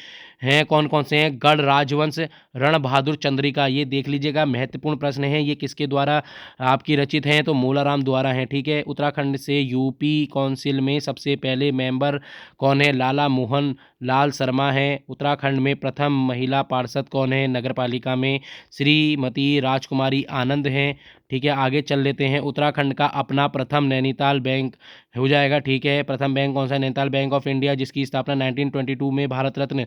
हैं, कौन कौन से हैं, गढ़ राजवंश, रण बहादुर चंद्रिका, ये देख लीजिएगा, महत्वपूर्ण प्रश्न है। ये किसके द्वारा आपकी रचित हैं, तो मौलाराम द्वारा हैं, ठीक है। उत्तराखंड से UP काउंसिल में सबसे पहले मेंबर कौन है, लाला मोहन लाल शर्मा है। उत्तराखंड में प्रथम महिला पार्षद कौन है, नगर पालिका में श्रीमती राजकुमारी आनंद हैं, ठीक है। आगे चल लेते हैं। उत्तराखंड का अपना प्रथम नैनीताल बैंक हो जाएगा, ठीक है। प्रथम बैंक कौन सा, नैनीताल बैंक ऑफ इंडिया, जिसकी स्थापना 1922 में भारत रत्न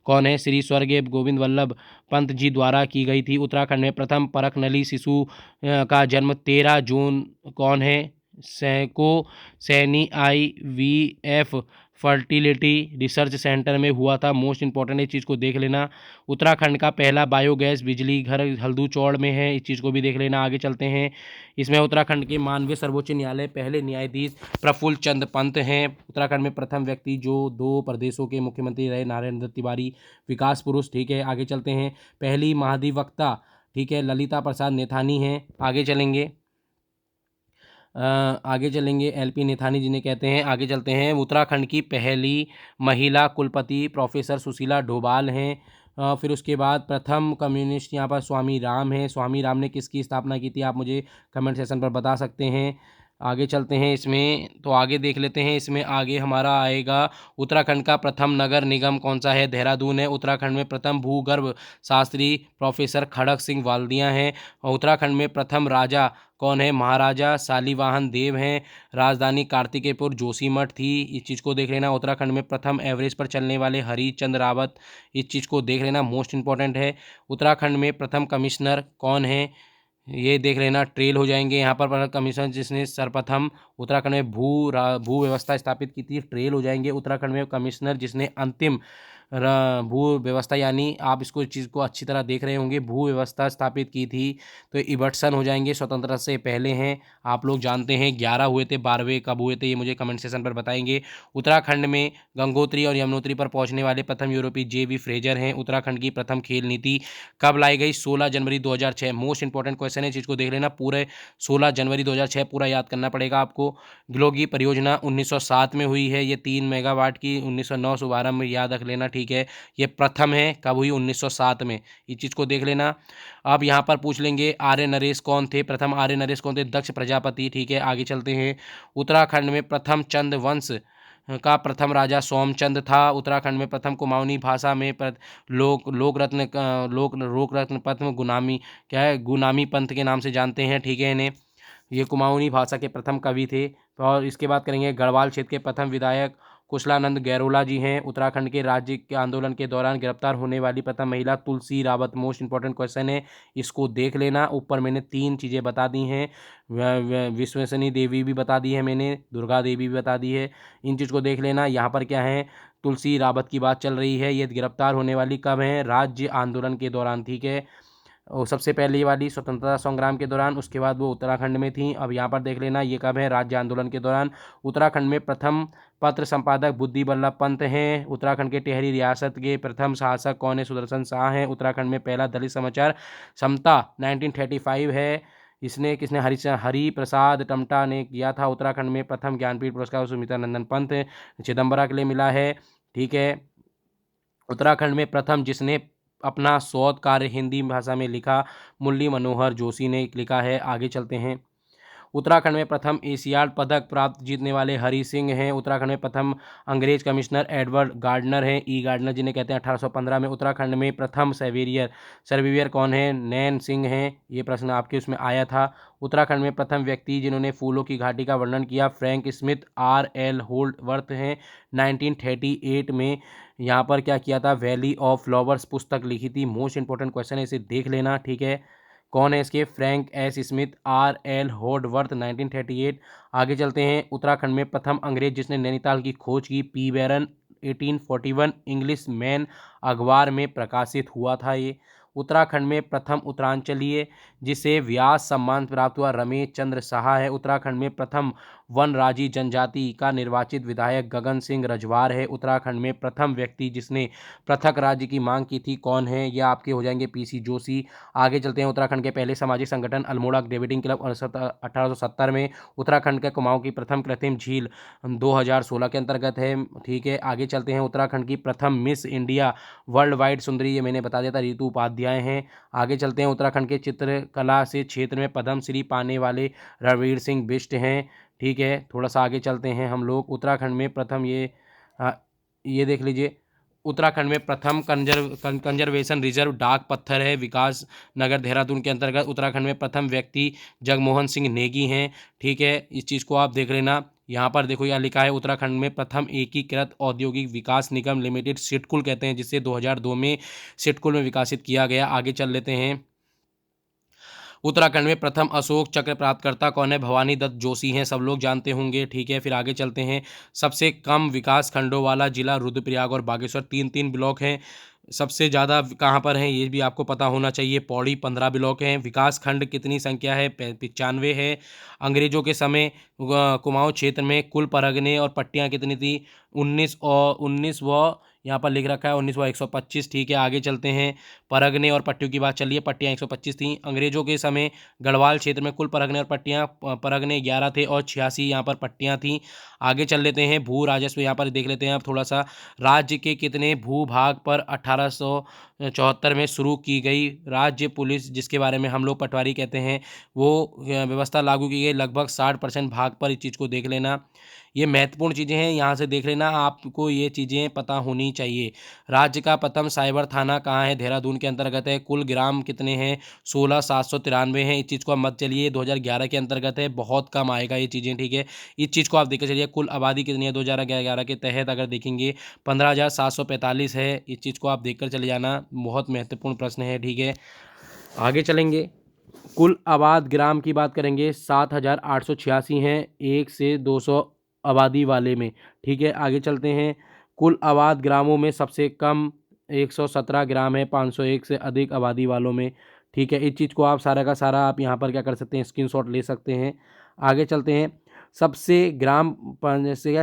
कौन है, श्री स्वर्गीय गोविंद वल्लभ पंत जी द्वारा की गई थी। उत्तराखंड में प्रथम परखनली शिशु का जन्म 13 जून कौन है, Saini IVF fertility research centre में हुआ था। मोस्ट इंपॉर्टेंट, इस चीज़ को देख लेना। उत्तराखंड का पहला बायोगैस बिजली घर हल्दूचौड़ में है, इस चीज़ को भी देख लेना। आगे चलते हैं, इसमें उत्तराखंड के माननीय सर्वोच्च न्यायालय पहले न्यायाधीश प्रफुल्ल चंद पंत हैं। उत्तराखंड में प्रथम व्यक्ति जो 2 प्रदेशों के मुख्यमंत्री रहे, नारायण दत्त तिवारी, विकास पुरुष, ठीक है। आगे चलते हैं, पहली महाधिवक्ता, ठीक है, ललिता प्रसाद नेथानी हैं। आगे चलेंगे LP नेथानी जिन्हें कहते हैं। आगे चलते हैं, उत्तराखंड की पहली महिला कुलपति प्रोफेसर सुशीला डोभाल हैं। फिर उसके बाद प्रथम कम्युनिस्ट यहाँ पर स्वामी राम हैं। स्वामी राम ने किसकी स्थापना की थी, आप मुझे कमेंट सेक्शन पर बता सकते हैं। आगे चलते हैं, इसमें तो आगे देख लेते हैं। इसमें आगे हमारा आएगा, उत्तराखंड का प्रथम नगर निगम कौन सा है, देहरादून है। उत्तराखंड में प्रथम भूगर्भ शास्त्री प्रोफेसर खड़क सिंह वाल्दिया हैं। और उत्तराखंड में प्रथम राजा कौन है, महाराजा शालीवाहन देव हैं। राजधानी कार्तिकेयपुर जोशीमठ थी, इस चीज़ को देख लेना। उत्तराखंड में प्रथम एवरेस्ट पर चलने वाले हरिश्चंद्र रावत, इस चीज़ को देख लेना, मोस्ट इंपॉर्टेंट है। उत्तराखंड में प्रथम कमिश्नर कौन है, ये देख लेना। ट्रेल हो जाएंगे यहाँ पर कमिश्नर जिसने सर्वप्रथम उत्तराखंड में भू व्यवस्था स्थापित की थी, ट्रेल हो जाएंगे। उत्तराखंड में कमिश्नर जिसने अंतिम भू व्यवस्था, यानी आप इसको चीज़ को अच्छी तरह देख रहे होंगे, भू व्यवस्था स्थापित की थी, तो इबटसन हो जाएंगे, स्वतंत्रता से पहले हैं, आप लोग जानते हैं। 11 हुए थे, 12वें कब हुए थे, ये मुझे कमेंट सेक्शन पर बताएंगे। उत्तराखंड में गंगोत्री और यमुनोत्री पर पहुंचने वाले प्रथम यूरोपीय JB फ्रेजर हैं। उत्तराखंड की प्रथम खेल नीति कब लाई गई, 16 जनवरी 2006। मोस्ट इंपॉर्टेंट क्वेश्चन है, चीज़ को देख लेना, पूरे 16 जनवरी 2006 पूरा याद करना पड़ेगा आपको। ग्लोगी परियोजना 1907 में हुई है, ये 3 मेगावाट की, 1909 शुभारंभ में, याद रख लेना, ठीक है। ये प्रथम है, कब हुई, 1907 में, इस चीज़ को देख लेना। अब यहाँ पर पूछ लेंगे आर्य नरेश कौन थे, प्रथम आर्य नरेश कौन थे, दक्ष प्रजापति, ठीक है। आगे चलते हैं, उत्तराखंड में प्रथम चंद वंश का प्रथम राजा सोमचंद था। उत्तराखंड में प्रथम कुमाऊनी भाषा में लोक रत्न पद्म गुनामी क्या है, गुनामी पंथ के नाम से जानते हैं, ठीक है इन्हें। ये कुमाऊनी भाषा के प्रथम कवि थे। और इसके बाद करेंगे गढ़वाल क्षेत्र के प्रथम विधायक कुशलानंद गैरोला जी हैं। उत्तराखंड के राज्य के आंदोलन के दौरान गिरफ्तार होने वाली प्रथम महिला तुलसी रावत। मोस्ट इंपॉर्टेंट क्वेश्चन है, इसको देख लेना। ऊपर मैंने 3 चीज़ें बता दी हैं, विश्वसनीय देवी भी बता दी है मैंने, दुर्गा देवी भी बता दी है। इन चीज़ को देख लेना। यहाँ पर क्या है, तुलसी रावत की बात चल रही है, ये गिरफ्तार होने वाली कब है, राज्य आंदोलन के दौरान, ठीक है। और सबसे पहले वाली स्वतंत्रता संग्राम के दौरान, उसके बाद वो उत्तराखंड में थी। अब यहाँ पर देख लेना ये कब है, राज्य आंदोलन के दौरान। उत्तराखंड में प्रथम पत्र संपादक बुद्धि बल्लभ पंत हैं। उत्तराखंड के टिहरी रियासत के प्रथम शासक कौन है, सुदर्शन शाह हैं। उत्तराखंड में पहला दलित समाचार समता 1935 है, इसने किसने, हरि प्रसाद टमटा ने किया था। उत्तराखंड में प्रथम ज्ञानपीठ पुरस्कार सुमिता नंदन पंत चिदम्बरा के लिए मिला है, ठीक है। उत्तराखंड में प्रथम जिसने अपना शोध कार्य हिंदी भाषा में लिखा, मुरली मनोहर जोशी ने लिखा है। आगे चलते हैं। उत्तराखंड में प्रथम एशियाड पदक प्राप्त जीतने वाले हरि सिंह हैं। उत्तराखंड में प्रथम अंग्रेज कमिश्नर एडवर्ड गार्डनर हैं, ई गार्डनर जिन्हें कहते हैं, 1815 में। उत्तराखंड में प्रथम सर्वेयर कौन है, नैन सिंह हैं। ये प्रश्न आपके उसमें आया था। उत्तराखंड में प्रथम व्यक्ति जिन्होंने फूलों की घाटी का वर्णन किया, फ्रैंक स्मिथ RL होल्डवर्थ हैं, 1938 में। यहाँ पर क्या किया था, वैली ऑफ फ्लावर्स पुस्तक लिखी थी। मोस्ट इंपॉर्टेंट क्वेश्चन है, इसे देख लेना, ठीक है। कौन है इसके, फ्रैंक स्मिथ RL होल्डवर्थ, 1938। आगे चलते हैं। उत्तराखंड में प्रथम अंग्रेज जिसने नैनीताल की खोज की, P बैरन, 1841 इंग्लिश मैन अखबार में प्रकाशित हुआ था ये। उत्तराखंड में प्रथम उत्तरांचलीय जिसे व्यास सम्मान प्राप्त हुआ, रमेश चंद्र साहा है। उत्तराखंड में प्रथम वनराजी जनजाति का निर्वाचित विधायक गगन सिंह रजवार है। उत्तराखंड में प्रथम व्यक्ति जिसने पृथक राज्य की मांग की थी, कौन है, यह आपके हो जाएंगे PC जोशी। आगे चलते हैं। उत्तराखंड के पहले सामाजिक संगठन अल्मोड़ा डेविडिंग क्लब 1870 में। उत्तराखंड के कुमाऊं की प्रथम कृत्रिम झील 2016 के अंतर्गत है, ठीक है। आगे चलते हैं। उत्तराखंड की प्रथम मिस इंडिया वर्ल्ड वाइड सुंदरी, ये मैंने बता दिया था, ऋतु उपाध्याय हैं। आगे चलते हैं। उत्तराखंड के चित्रकला से क्षेत्र में पद्म श्री पाने वाले रणवीर सिंह बिष्ट हैं, ठीक है। थोड़ा सा आगे चलते हैं हम लोग। उत्तराखंड में प्रथम ये देख लीजिए, उत्तराखंड में प्रथम कंजर्वेशन रिजर्व डाक पत्थर है, विकास नगर देहरादून के अंतर्गत। उत्तराखंड में प्रथम व्यक्ति जगमोहन सिंह नेगी हैं, ठीक है। इस चीज़ को आप देख लेना। यहाँ पर देखो, यहाँ लिखा है उत्तराखंड में प्रथम एकीकृत औद्योगिक विकास निगम लिमिटेड, सिडकुल कहते हैं, जिसे 2002 में सिडकुल में विकसित किया गया। आगे चल लेते हैं। उत्तराखंड में प्रथम अशोक चक्र प्राप्तकर्ता कौन है, भवानी दत्त जोशी हैं, सब लोग जानते होंगे, ठीक है। फिर आगे चलते हैं। सबसे कम विकास खंडों वाला जिला रुद्रप्रयाग और बागेश्वर, 3-3 ब्लॉक हैं। सबसे ज़्यादा कहाँ पर हैं, ये भी आपको पता होना चाहिए, पौड़ी 15 ब्लॉक हैं। विकास खंड कितनी संख्या है, 95 है। अंग्रेजों के समय कुमाऊं क्षेत्र में कुल परगने और पट्टियाँ कितनी थी, 19 व यहाँ पर लिख रखा है 19 व 125, ठीक है। आगे चलते हैं। परगने और पट्टियों की बात चलिए, पट्टियाँ 125 थी। अंग्रेजों के समय गढ़वाल क्षेत्र में कुल परगने और पट्टियाँ, परगने 11 थे और 86 यहाँ पर पट्टियाँ थीं। आगे चल लेते हैं। भू राजस्व यहाँ पर देख लेते हैं आप थोड़ा सा। राज्य के कितने भूभाग पर 1874 में शुरू की गई राज्य पुलिस, जिसके बारे में हम लोग पटवारी कहते हैं, वो व्यवस्था लागू की गई, लगभग 60% भाग पर। इस चीज़ को देख लेना। ये महत्वपूर्ण चीज़ें हैं, यहाँ से देख लेना, आपको ये चीज़ें पता होनी चाहिए। राज्य का प्रथम साइबर थाना कहाँ है, देहरादून के अंतर्गत है। कुल ग्राम कितने हैं, 16,793 हैं। इस चीज़ को आप मत चलिए, 2011 के अंतर्गत है, बहुत कम आएगा ये चीज़ें, ठीक है। इस चीज़ को आप देख चलिए। कुल आबादी कितनी है 2011 के तहत अगर देखेंगे, 15,745 है। इस चीज़ को आप देख कर चले जाना, बहुत महत्वपूर्ण प्रश्न है, ठीक है। आगे चलेंगे। कुल आबाद ग्राम की बात करेंगे, 7,886 हैं 1 से 200 आबादी वाले में, ठीक है। आगे चलते हैं। कुल आबाद ग्रामों में सबसे कम 117 ग्राम है 501 से अधिक आबादी वालों में, ठीक है। इस चीज़ को आप सारा का सारा आप यहाँ पर क्या कर सकते हैं, स्क्रीनशॉट ले सकते हैं। आगे चलते हैं। सबसे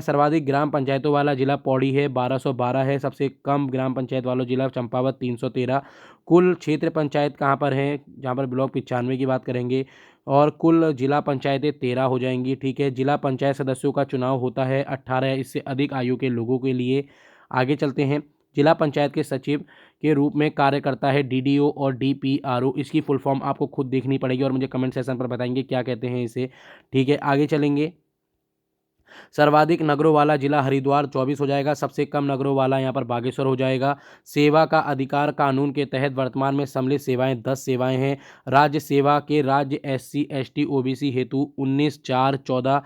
सर्वाधिक ग्राम पंचायतों वाला जिला पौड़ी है, 1212 है। सबसे कम ग्राम पंचायत वाला जिला चंपावत, 313। कुल क्षेत्र पंचायत कहाँ पर है, जहाँ पर ब्लॉक 95 की बात करेंगे, और कुल जिला पंचायतें 13 हो जाएंगी, ठीक है। जिला पंचायत सदस्यों का चुनाव होता है 18 इससे अधिक आयु के लोगों के लिए। आगे चलते हैं। जिला पंचायत के सचिव के रूप में कार्य करता है DDO और DPRO। इसकी फुल फॉर्म आपको खुद देखनी पड़ेगी और मुझे कमेंट सेक्शन पर बताएंगे क्या कहते हैं इसे, ठीक है। आगे चलेंगे। सर्वाधिक नगरों वाला जिला हरिद्वार 24 हो जाएगा। सबसे कम नगरों वाला यहाँ पर बागेश्वर हो जाएगा। सेवा का अधिकार कानून के तहत वर्तमान में सम्मिलित सेवाएं 10 सेवाएं हैं। राज्य सेवा के राज्य SC ST OBC हेतु 19/4/14।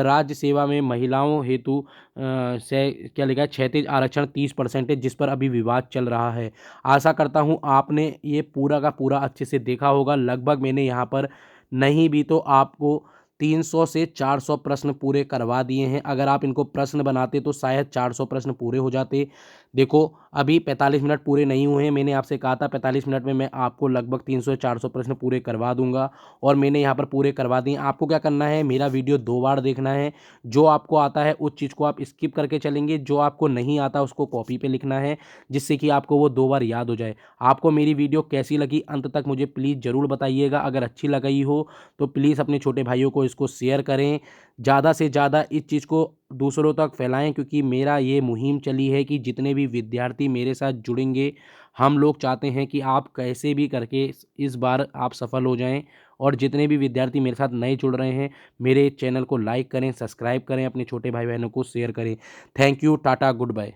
राज्य सेवा में महिलाओं हेतु से क्या लिखा है, क्षैतिज आरक्षण 30% जिस पर अभी विवाद चल रहा है। आशा करता हूँ आपने ये पूरा का पूरा अच्छे से देखा होगा। लगभग मैंने यहाँ पर नहीं भी तो आपको 300 से 400 प्रश्न पूरे करवा दिए हैं। अगर आप इनको प्रश्न बनाते तो शायद 400 प्रश्न पूरे हो जाते। देखो अभी 45 मिनट पूरे नहीं हुए हैं। मैंने आपसे कहा था 45 मिनट में मैं आपको लगभग 300 से 400 प्रश्न पूरे करवा दूंगा और मैंने यहाँ पर पूरे करवा दिए। आपको क्या करना है, मेरा वीडियो 2 बार देखना है। जो आपको आता है उस चीज़ को आप स्किप करके चलेंगे, जो आपको नहीं आता उसको कॉपी पे लिखना है जिससे कि आपको वो 2 बार याद हो जाए। आपको मेरी वीडियो कैसी लगी अंत तक मुझे प्लीज़ ज़रूर बताइएगा। अगर अच्छी लगी हो तो प्लीज़ अपने छोटे भाइयों को इसको शेयर करें। ज़्यादा से ज़्यादा इस चीज़ को दूसरों तक फैलाएं, क्योंकि मेरा ये मुहिम चली है कि जितने भी विद्यार्थी मेरे साथ जुड़ेंगे, हम लोग चाहते हैं कि आप कैसे भी करके इस बार आप सफल हो जाएं। और जितने भी विद्यार्थी मेरे साथ नए जुड़ रहे हैं, मेरे चैनल को लाइक करें, सब्सक्राइब करें, अपने छोटे भाई बहनों को शेयर करें। Thank you, tata, good bye.